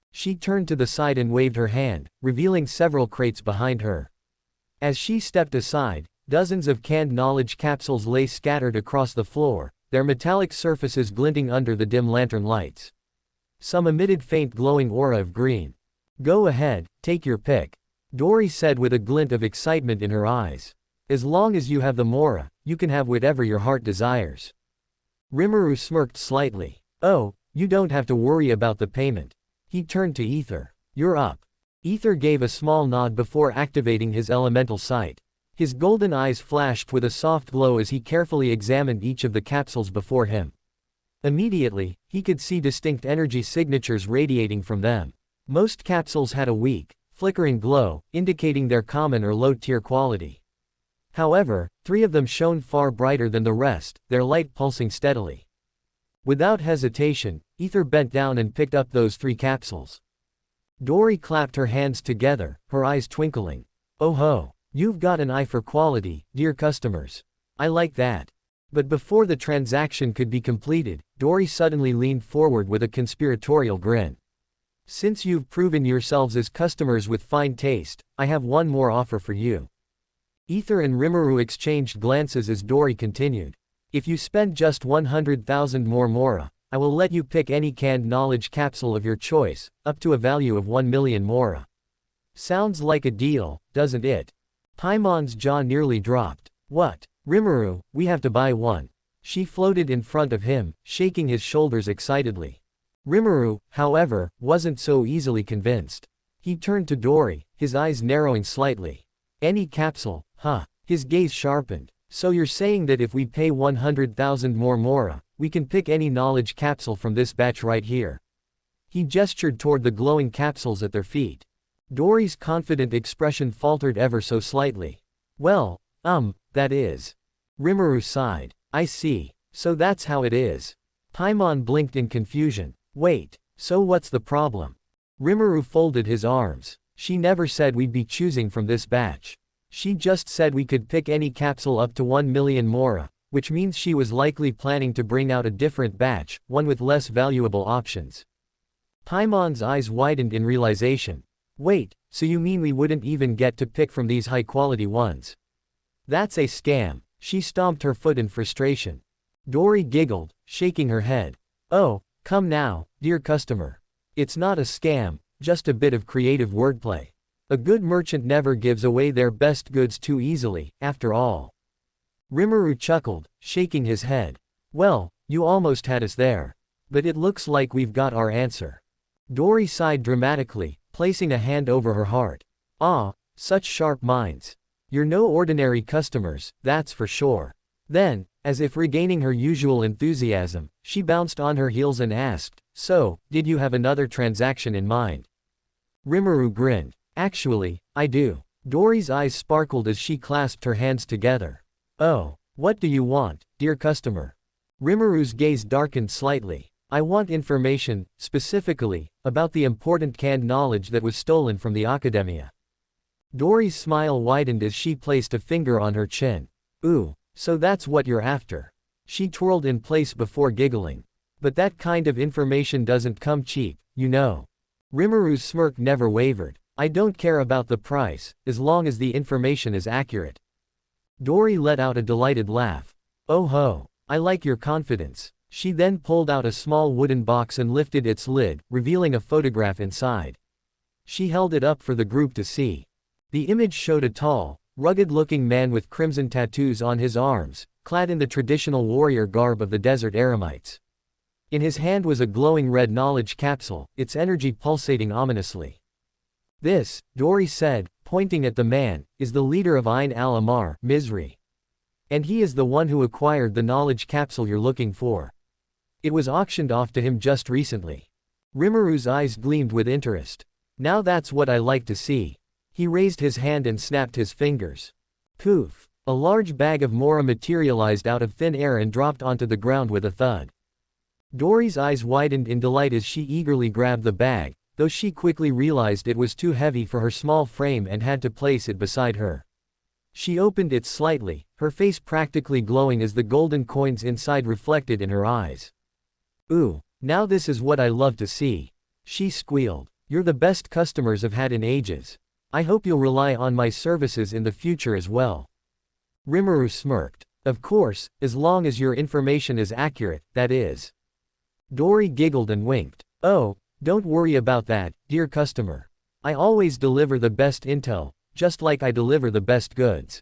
She turned to the side and waved her hand, revealing several crates behind her. As she stepped aside, dozens of canned knowledge capsules lay scattered across the floor, their metallic surfaces glinting under the dim lantern lights. Some emitted faint glowing aura of green. "Go ahead, take your pick," Dory said with a glint of excitement in her eyes. "As long as you have the mora, you can have whatever your heart desires." Rimuru smirked slightly. "Oh, you don't have to worry about the payment." He turned to Ether. "You're up." Ether gave a small nod before activating his elemental sight. His golden eyes flashed with a soft glow as he carefully examined each of the capsules before him. Immediately, he could see distinct energy signatures radiating from them. Most capsules had a weak, flickering glow, indicating their common or low-tier quality. However, 3 of them shone far brighter than the rest, their light pulsing steadily. Without hesitation, Ether bent down and picked up those 3 capsules. Dory clapped her hands together, her eyes twinkling. "Oh ho, you've got an eye for quality, dear customers. I like that." But before the transaction could be completed, Dory suddenly leaned forward with a conspiratorial grin. "Since you've proven yourselves as customers with fine taste, I have one more offer for you." Ether and Rimuru exchanged glances as Dory continued. "If you spend just 100,000 more mora, I will let you pick any canned knowledge capsule of your choice, up to a value of 1 million mora. Sounds like a deal, doesn't it?" Paimon's jaw nearly dropped. "What? Rimuru, we have to buy one." She floated in front of him, shaking his shoulders excitedly. Rimuru, however, wasn't so easily convinced. He turned to Dory, his eyes narrowing slightly. "Any capsule, huh?" His gaze sharpened. "So you're saying that if we pay 100,000 more mora, we can pick any knowledge capsule from this batch right here?" He gestured toward the glowing capsules at their feet. Dory's confident expression faltered ever so slightly. "Well, that is." Rimuru sighed. "I see. So that's how it is." Paimon blinked in confusion. "Wait, so what's the problem?" Rimuru folded his arms. "She never said we'd be choosing from this batch. She just said we could pick any capsule up to 1 million mora, which means she was likely planning to bring out a different batch, one with less valuable options." Paimon's eyes widened in realization. "Wait, so you mean we wouldn't even get to pick from these high-quality ones? That's a scam." She stomped her foot in frustration. Dory giggled, shaking her head. "Oh, come now, dear customer. It's not a scam, just a bit of creative wordplay. A good merchant never gives away their best goods too easily, after all." Rimuru chuckled, shaking his head. "Well, you almost had us there. But it looks like we've got our answer." Dory sighed dramatically, placing a hand over her heart. "Ah, such sharp minds. You're no ordinary customers, that's for sure." Then, as if regaining her usual enthusiasm, she bounced on her heels and asked, "So, did you have another transaction in mind?" Rimuru grinned. "Actually, I do." Dory's eyes sparkled as she clasped her hands together. "Oh, what do you want, dear customer?" Rimuru's gaze darkened slightly. "I want information, specifically, about the important canned knowledge that was stolen from the Academia." Dory's smile widened as she placed a finger on her chin. "Ooh, so that's what you're after." She twirled in place before giggling. "But that kind of information doesn't come cheap, you know." Rimuru's smirk never wavered. "I don't care about the price, as long as the information is accurate." Dory let out a delighted laugh. "Oh ho, I like your confidence." She then pulled out a small wooden box and lifted its lid, revealing a photograph inside. She held it up for the group to see. The image showed a tall, rugged-looking man with crimson tattoos on his arms, clad in the traditional warrior garb of the desert Eremites. In his hand was a glowing red knowledge capsule, its energy pulsating ominously. "This," Dori said, pointing at the man, "is the leader of Ain al-Amar, Misri. And he is the one who acquired the knowledge capsule you're looking for. It was auctioned off to him just recently." Rimuru's eyes gleamed with interest. "Now that's what I like to see." He raised his hand and snapped his fingers. Poof! A large bag of Mora materialized out of thin air and dropped onto the ground with a thud. Dori's eyes widened in delight as she eagerly grabbed the bag, though she quickly realized it was too heavy for her small frame and had to place it beside her. She opened it slightly, her face practically glowing as the golden coins inside reflected in her eyes. "Ooh, now this is what I love to see," she squealed. "You're the best customers I've had in ages. I hope you'll rely on my services in the future as well." Rimuru smirked. "Of course, as long as your information is accurate, that is." Dori giggled and winked. "Oh, don't worry about that, dear customer. I always deliver the best intel, just like I deliver the best goods."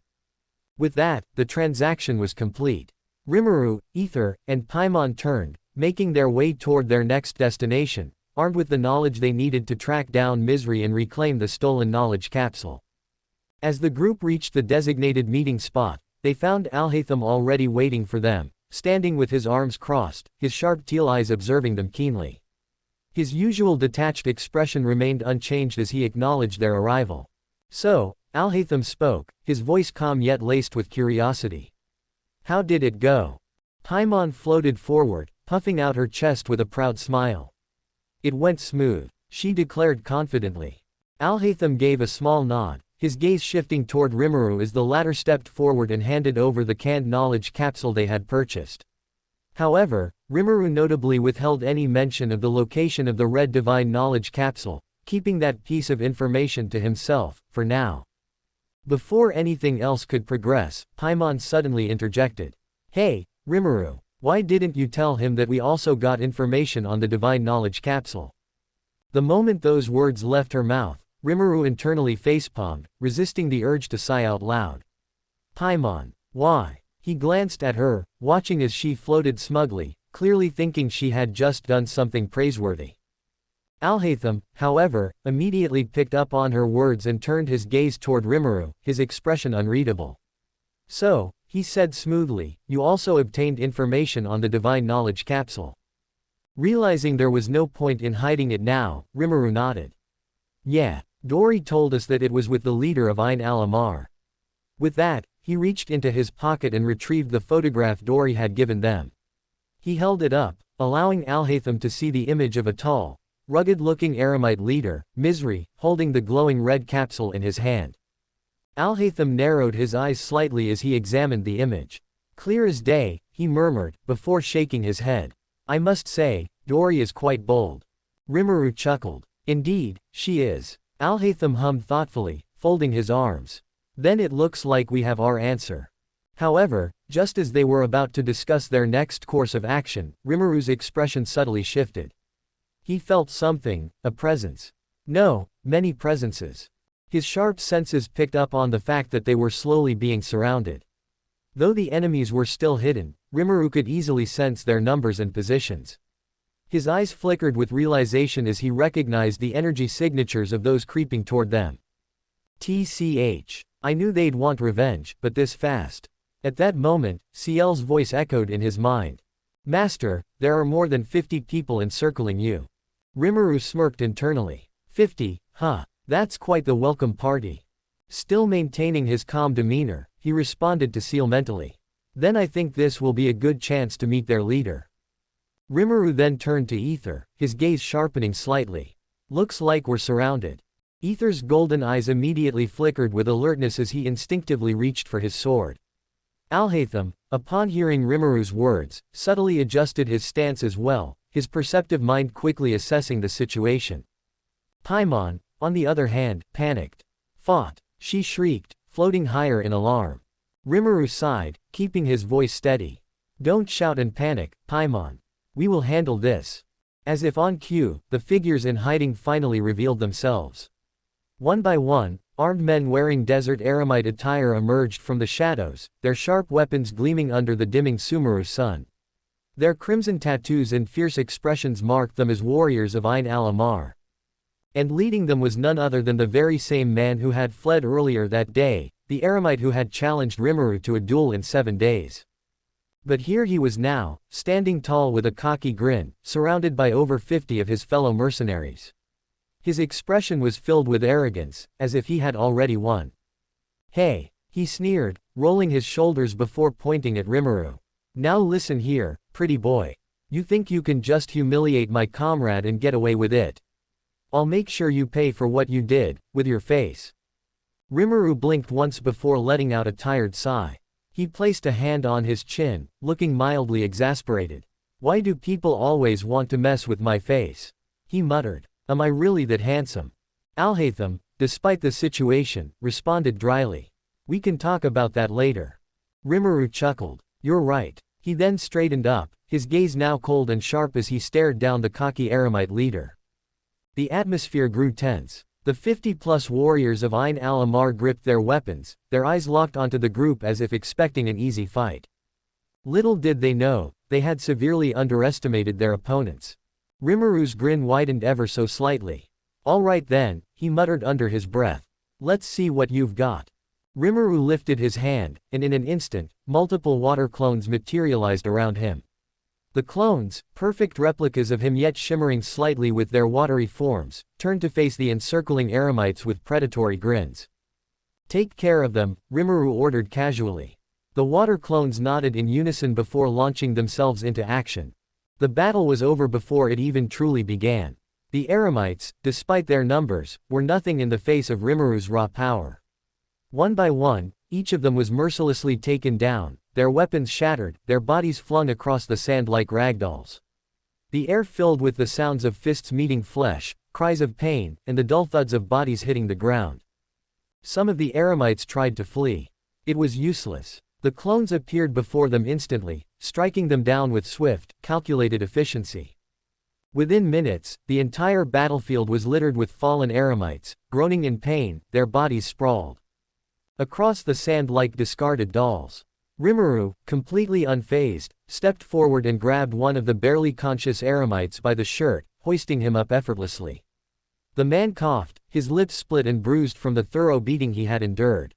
With that, the transaction was complete. Rimuru, Ether, and Paimon turned, making their way toward their next destination, armed with the knowledge they needed to track down Misri and reclaim the stolen knowledge capsule. As the group reached the designated meeting spot, they found Alhaitham already waiting for them, standing with his arms crossed, his sharp teal eyes observing them keenly. His usual detached expression remained unchanged as he acknowledged their arrival. "So," Alhaitham spoke, his voice calm yet laced with curiosity. "How did it go?" Paimon floated forward, puffing out her chest with a proud smile. "It went smooth," she declared confidently. Alhaitham gave a small nod, his gaze shifting toward Rimuru as the latter stepped forward and handed over the canned knowledge capsule they had purchased. However, Rimuru notably withheld any mention of the location of the red divine knowledge capsule, keeping that piece of information to himself, for now. Before anything else could progress, Paimon suddenly interjected. "Hey, Rimuru, why didn't you tell him that we also got information on the divine knowledge capsule?" The moment those words left her mouth, Rimuru internally facepalmed, resisting the urge to sigh out loud. "Paimon, why?" He glanced at her, watching as she floated smugly, clearly thinking she had just done something praiseworthy. Alhaitham, however, immediately picked up on her words and turned his gaze toward Rimuru, his expression unreadable. "So," he said smoothly, "you also obtained information on the divine knowledge capsule." Realizing there was no point in hiding it now, Rimuru nodded. "Yeah, Dori told us that it was with the leader of Ain al-Amar." With that, he reached into his pocket and retrieved the photograph Dori had given them. He held it up, allowing Alhaitham to see the image of a tall, rugged-looking Eremite leader, Misri, holding the glowing red capsule in his hand. Alhaitham narrowed his eyes slightly as he examined the image. "Clear as day," he murmured, before shaking his head. "I must say, Dori is quite bold." Rimuru chuckled. "Indeed, she is." Alhaitham hummed thoughtfully, folding his arms. "Then it looks like we have our answer." However, just as they were about to discuss their next course of action, Rimuru's expression subtly shifted. He felt something, a presence. No, many presences. His sharp senses picked up on the fact that they were slowly being surrounded. Though the enemies were still hidden, Rimuru could easily sense their numbers and positions. His eyes flickered with realization as he recognized the energy signatures of those creeping toward them. TCH. I knew they'd want revenge, but this fast. At that moment, Ciel's voice echoed in his mind. "Master, there are more than 50 people encircling you." Rimuru smirked internally. 50, huh? That's quite the welcome party. Still maintaining his calm demeanor, he responded to Ciel mentally. "Then I think this will be a good chance to meet their leader." Rimuru then turned to Ether, his gaze sharpening slightly. "Looks like we're surrounded." Ether's golden eyes immediately flickered with alertness as he instinctively reached for his sword. Alhaitham, upon hearing Rimuru's words, subtly adjusted his stance as well, his perceptive mind quickly assessing the situation. Paimon, on the other hand, panicked. "Fought!" she shrieked, floating higher in alarm. Rimuru sighed, keeping his voice steady. Don't shout and panic, Paimon. We will handle this. As if on cue, the figures in hiding finally revealed themselves. One by one, armed men wearing desert eremite attire emerged from the shadows, their sharp weapons gleaming under the dimming Sumeru sun. Their crimson tattoos and fierce expressions marked them as warriors of Ain al-Amar. And leading them was none other than the very same man who had fled earlier that day, the eremite who had challenged Rimuru to a duel in 7 days. But here he was now, standing tall with a cocky grin, surrounded by over 50 of his fellow mercenaries. His expression was filled with arrogance, as if he had already won. Hey, he sneered, rolling his shoulders before pointing at Rimuru. Now listen here, pretty boy. You think you can just humiliate my comrade and get away with it? I'll make sure you pay for what you did, with your face. Rimuru blinked once before letting out a tired sigh. He placed a hand on his chin, looking mildly exasperated. Why do people always want to mess with my face? He muttered. Am I really that handsome? Alhaitham, despite the situation, responded dryly. We can talk about that later. Rimuru chuckled. You're right. He then straightened up, his gaze now cold and sharp as he stared down the cocky eremite leader. The atmosphere grew tense. The 50-plus warriors of Ain al-Amar gripped their weapons, their eyes locked onto the group as if expecting an easy fight. Little did they know, they had severely underestimated their opponents. Rimuru's grin widened ever so slightly. All right then, he muttered under his breath. Let's see what you've got. Rimuru lifted his hand, and in an instant, multiple water clones materialized around him. The clones, perfect replicas of him yet shimmering slightly with their watery forms, turned to face the encircling eremites with predatory grins. Take care of them, Rimuru ordered casually. The water clones nodded in unison before launching themselves into action. The battle was over before it even truly began. The eremites, despite their numbers, were nothing in the face of Rimuru's raw power. One by one, each of them was mercilessly taken down, their weapons shattered, their bodies flung across the sand like ragdolls. The air filled with the sounds of fists meeting flesh, cries of pain, and the dull thuds of bodies hitting the ground. Some of the eremites tried to flee. It was useless. The clones appeared before them instantly, striking them down with swift, calculated efficiency. Within minutes, the entire battlefield was littered with fallen eremites, groaning in pain, their bodies sprawled across the sand like discarded dolls. Rimuru, completely unfazed, stepped forward and grabbed one of the barely conscious eremites by the shirt, hoisting him up effortlessly. The man coughed, his lips split and bruised from the thorough beating he had endured.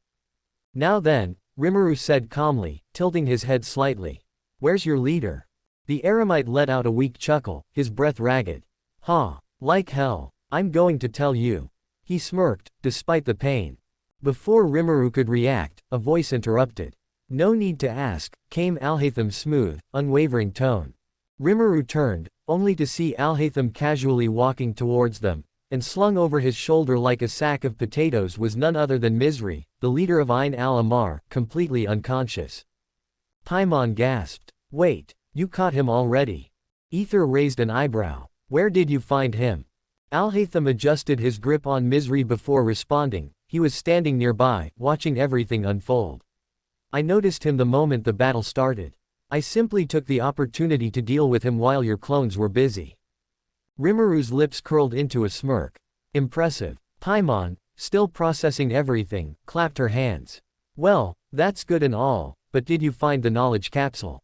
Now then, Rimuru said calmly, tilting his head slightly. Where's your leader? The eremite let out a weak chuckle, his breath ragged. Ha! Like hell, I'm going to tell you. He smirked, despite the pain. Before Rimuru could react, a voice interrupted. No need to ask, came Alhaitham's smooth, unwavering tone. Rimuru turned, only to see Alhaitham casually walking towards them, and slung over his shoulder like a sack of potatoes was none other than Misri, the leader of Ain al-Amar, completely unconscious. Paimon gasped. Wait, you caught him already? Ether raised an eyebrow. Where did you find him? Alhaitham adjusted his grip on Misri before responding. He was standing nearby, watching everything unfold. I noticed him the moment the battle started. I simply took the opportunity to deal with him while your clones were busy. Rimuru's lips curled into a smirk. Impressive. Paimon, still processing everything, clapped her hands. Well, that's good and all, but did you find the knowledge capsule?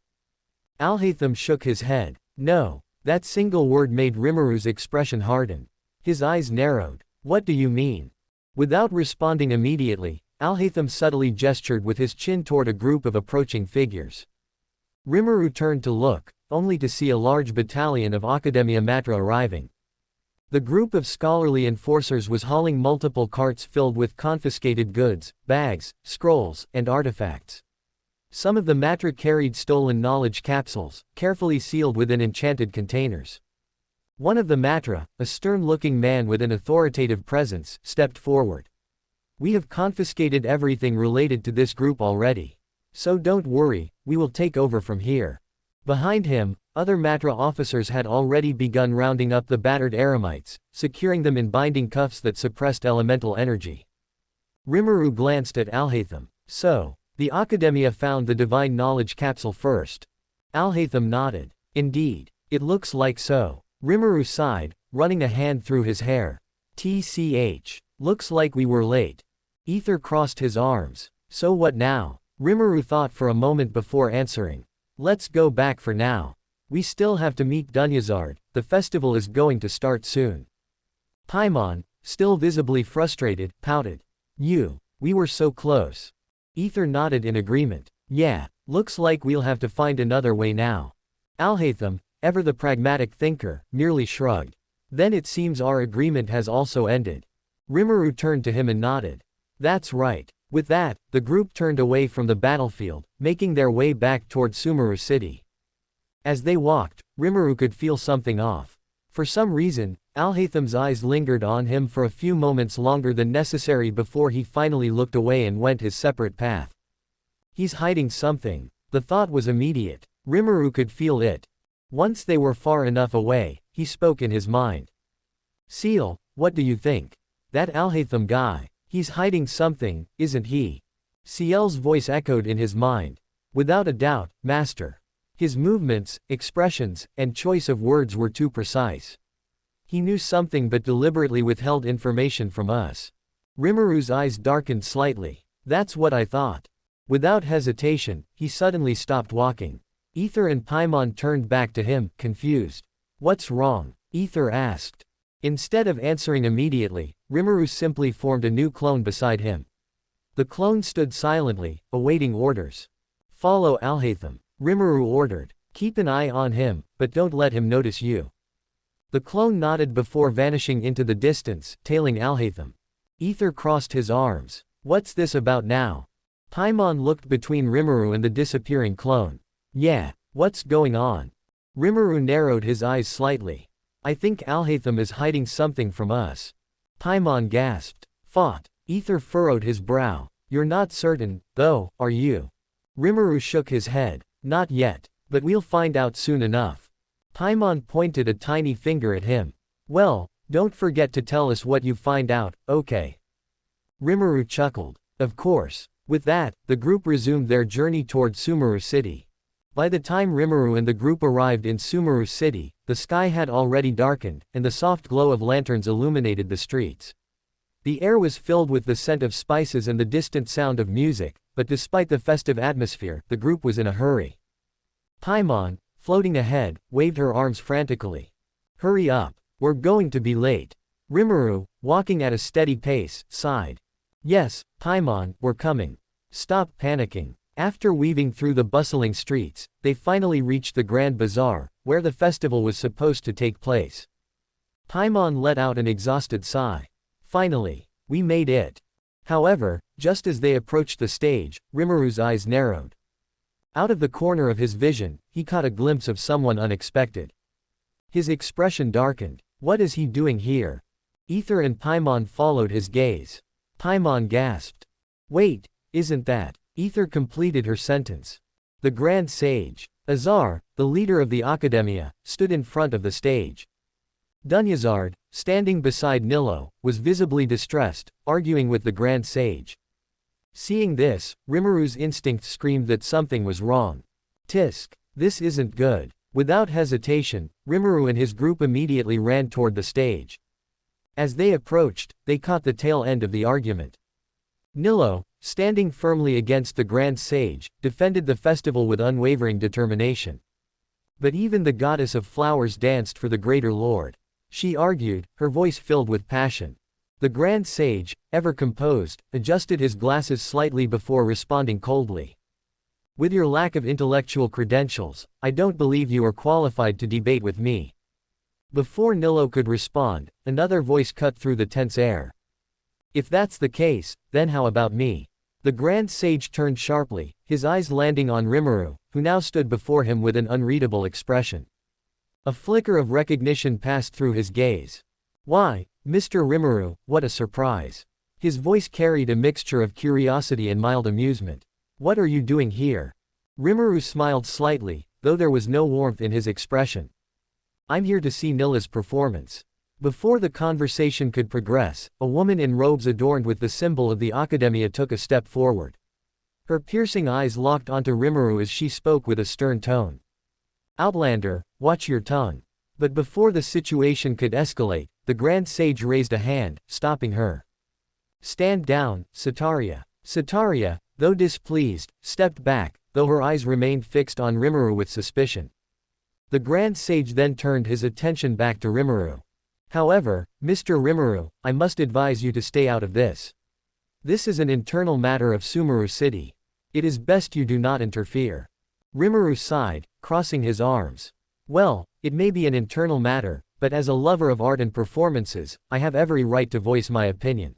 Alhaitham shook his head. No. That single word made Rimuru's expression harden. His eyes narrowed. What do you mean? Without responding immediately, Alhaitham subtly gestured with his chin toward a group of approaching figures. Rimuru turned to look, only to see a large battalion of Academia Matra arriving. The group of scholarly enforcers was hauling multiple carts filled with confiscated goods, bags, scrolls, and artifacts. Some of the Matra carried stolen knowledge capsules, carefully sealed within enchanted containers. One of the Matra, a stern-looking man with an authoritative presence, stepped forward. We have confiscated everything related to this group already. So don't worry, we will take over from here. Behind him, other Matra officers had already begun rounding up the battered eremites, securing them in binding cuffs that suppressed elemental energy. Rimuru glanced at Alhaitham. So, the Academia found the divine knowledge capsule first. Alhaitham nodded. Indeed. It looks like so. Rimuru sighed, running a hand through his hair. TCH. Looks like we were late. Ether crossed his arms. So what now? Rimuru thought for a moment before answering. Let's go back for now. We still have to meet Dunyazard, the festival is going to start soon. Paimon, still visibly frustrated, pouted. We were so close. Ether nodded in agreement. Yeah, looks like we'll have to find another way now. Alhaitham, ever the pragmatic thinker, merely shrugged. Then it seems our agreement has also ended. Rimuru turned to him and nodded. That's right. With that, the group turned away from the battlefield, making their way back toward Rimuru city. As they walked, Rimuru could feel something off. For some reason, Alhaitham's eyes lingered on him for a few moments longer than necessary before he finally looked away and went his separate path. He's hiding something. The thought was immediate. Rimuru could feel it. Once they were far enough away, he spoke in his mind. Seal, what do you think? That Alhaitham guy. He's hiding something, isn't he? Ciel's voice echoed in his mind. Without a doubt, master. His movements, expressions, and choice of words were too precise. He knew something but deliberately withheld information from us. Rimuru's eyes darkened slightly. That's what I thought. Without hesitation, he suddenly stopped walking. Ether and Paimon turned back to him, confused. What's wrong? Ether asked. Instead of answering immediately, Rimuru simply formed a new clone beside him. The clone stood silently, awaiting orders. Follow Alhaitham, Rimuru ordered. Keep an eye on him, but don't let him notice you. The clone nodded before vanishing into the distance, tailing Alhaitham. Ether crossed his arms. What's this about now? Paimon looked between Rimuru and the disappearing clone. Yeah, what's going on? Rimuru narrowed his eyes slightly. I think Alhaitham is hiding something from us. Paimon gasped. Fought. Ether furrowed his brow. You're not certain, though, are you? Rimuru shook his head. Not yet, but we'll find out soon enough. Paimon pointed a tiny finger at him. Well, don't forget to tell us what you find out, okay? Rimuru chuckled. Of course. With that, the group resumed their journey toward Rimuru city. By the time Rimuru and the group arrived in Rimuru city, the sky had already darkened, and the soft glow of lanterns illuminated the streets. The air was filled with the scent of spices and the distant sound of music, but despite the festive atmosphere, the group was in a hurry. Paimon, floating ahead, waved her arms frantically. Hurry up, we're going to be late. Rimuru, walking at a steady pace, sighed. Yes, Paimon, we're coming. Stop panicking. After weaving through the bustling streets, they finally reached the Grand Bazaar, where the festival was supposed to take place. Paimon let out an exhausted sigh. Finally, we made it. However, just as they approached the stage, Rimuru's eyes narrowed. Out of the corner of his vision, he caught a glimpse of someone unexpected. His expression darkened. What is he doing here? Ether and Paimon followed his gaze. Paimon gasped. Wait, isn't that? Ether completed her sentence. The Grand Sage, Azar, the leader of the Academia, stood in front of the stage. Dunyazard, standing beside Nilo, was visibly distressed, arguing with the Grand Sage. Seeing this, Rimuru's instinct screamed that something was wrong. Tisk, this isn't good. Without hesitation, Rimuru and his group immediately ran toward the stage. As they approached, they caught the tail end of the argument. Nilo, standing firmly against the Grand Sage, defended the festival with unwavering determination. But even the goddess of flowers danced for the greater lord. She argued, her voice filled with passion. The Grand Sage, ever composed, adjusted his glasses slightly before responding coldly. With your lack of intellectual credentials, I don't believe you are qualified to debate with me. Before Nilo could respond, another voice cut through the tense air. If that's the case, then how about me? The Grand Sage turned sharply, his eyes landing on Rimuru, who now stood before him with an unreadable expression. A flicker of recognition passed through his gaze. Why, Mr. Rimuru, what a surprise. His voice carried a mixture of curiosity and mild amusement. What are you doing here? Rimuru smiled slightly, though there was no warmth in his expression. I'm here to see Nila's performance. Before the conversation could progress, a woman in robes adorned with the symbol of the Academia took a step forward. Her piercing eyes locked onto Rimuru as she spoke with a stern tone. Outlander, watch your tongue. But before the situation could escalate, the Grand Sage raised a hand, stopping her. Stand down, Sataria. Sataria, though displeased, stepped back, though her eyes remained fixed on Rimuru with suspicion. The Grand Sage then turned his attention back to Rimuru. However, Mr. Rimuru, I must advise you to stay out of this. This is an internal matter of Sumeru City. It is best you do not interfere. Rimuru sighed, crossing his arms. Well, it may be an internal matter, but as a lover of art and performances, I have every right to voice my opinion.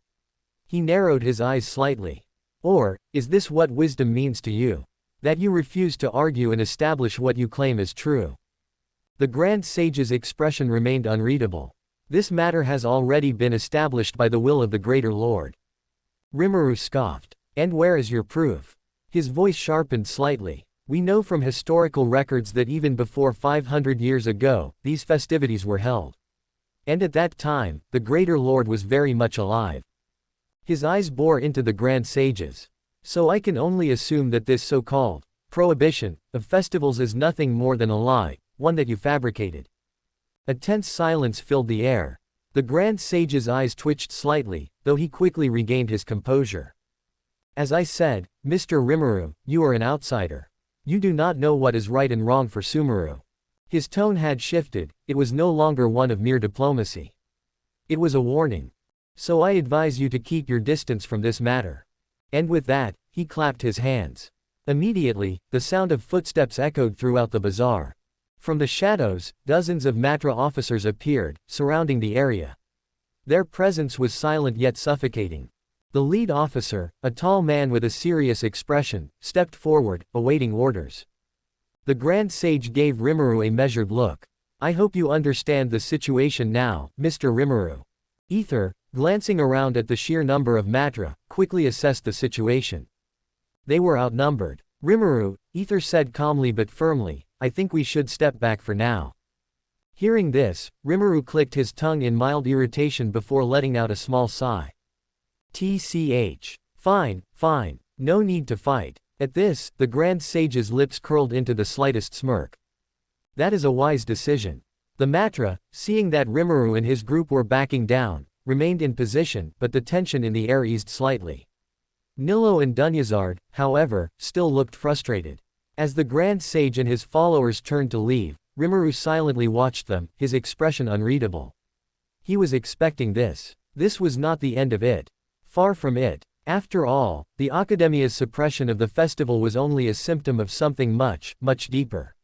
He narrowed his eyes slightly. Or, is this what wisdom means to you? That you refuse to argue and establish what you claim is true? The Grand Sage's expression remained unreadable. This matter has already been established by the will of the Greater Lord. Rimuru scoffed. And where is your proof? His voice sharpened slightly. We know from historical records that even before 500 years ago, these festivities were held. And at that time, the Greater Lord was very much alive. His eyes bore into the Grand Sage's. So I can only assume that this so-called prohibition of festivals is nothing more than a lie, one that you fabricated. A tense silence filled the air. The Grand Sage's eyes twitched slightly, though he quickly regained his composure. As I said, Mr. Rimuru, you are an outsider. You do not know what is right and wrong for Sumeru. His tone had shifted, it was no longer one of mere diplomacy. It was a warning. So I advise you to keep your distance from this matter. And with that, he clapped his hands. Immediately, the sound of footsteps echoed throughout the bazaar. From the shadows, dozens of Matra officers appeared, surrounding the area. Their presence was silent yet suffocating. The lead officer, a tall man with a serious expression, stepped forward, awaiting orders. The Grand Sage gave Rimuru a measured look. I hope you understand the situation now, Mr. Rimuru. Ether, glancing around at the sheer number of Matra, quickly assessed the situation. They were outnumbered. Rimuru, Ether said calmly but firmly, I think we should step back for now. Hearing this, Rimuru clicked his tongue in mild irritation before letting out a small sigh. TCH. Fine, fine. No need to fight. At this, the Grand Sage's lips curled into the slightest smirk. That is a wise decision. The Matra, seeing that Rimuru and his group were backing down, remained in position, but the tension in the air eased slightly. Nilo and Dunyazard, however, still looked frustrated. As the Grand Sage and his followers turned to leave, Rimuru silently watched them, his expression unreadable. He was expecting this. This was not the end of it. Far from it. After all, the Academia's suppression of the festival was only a symptom of something much, much deeper.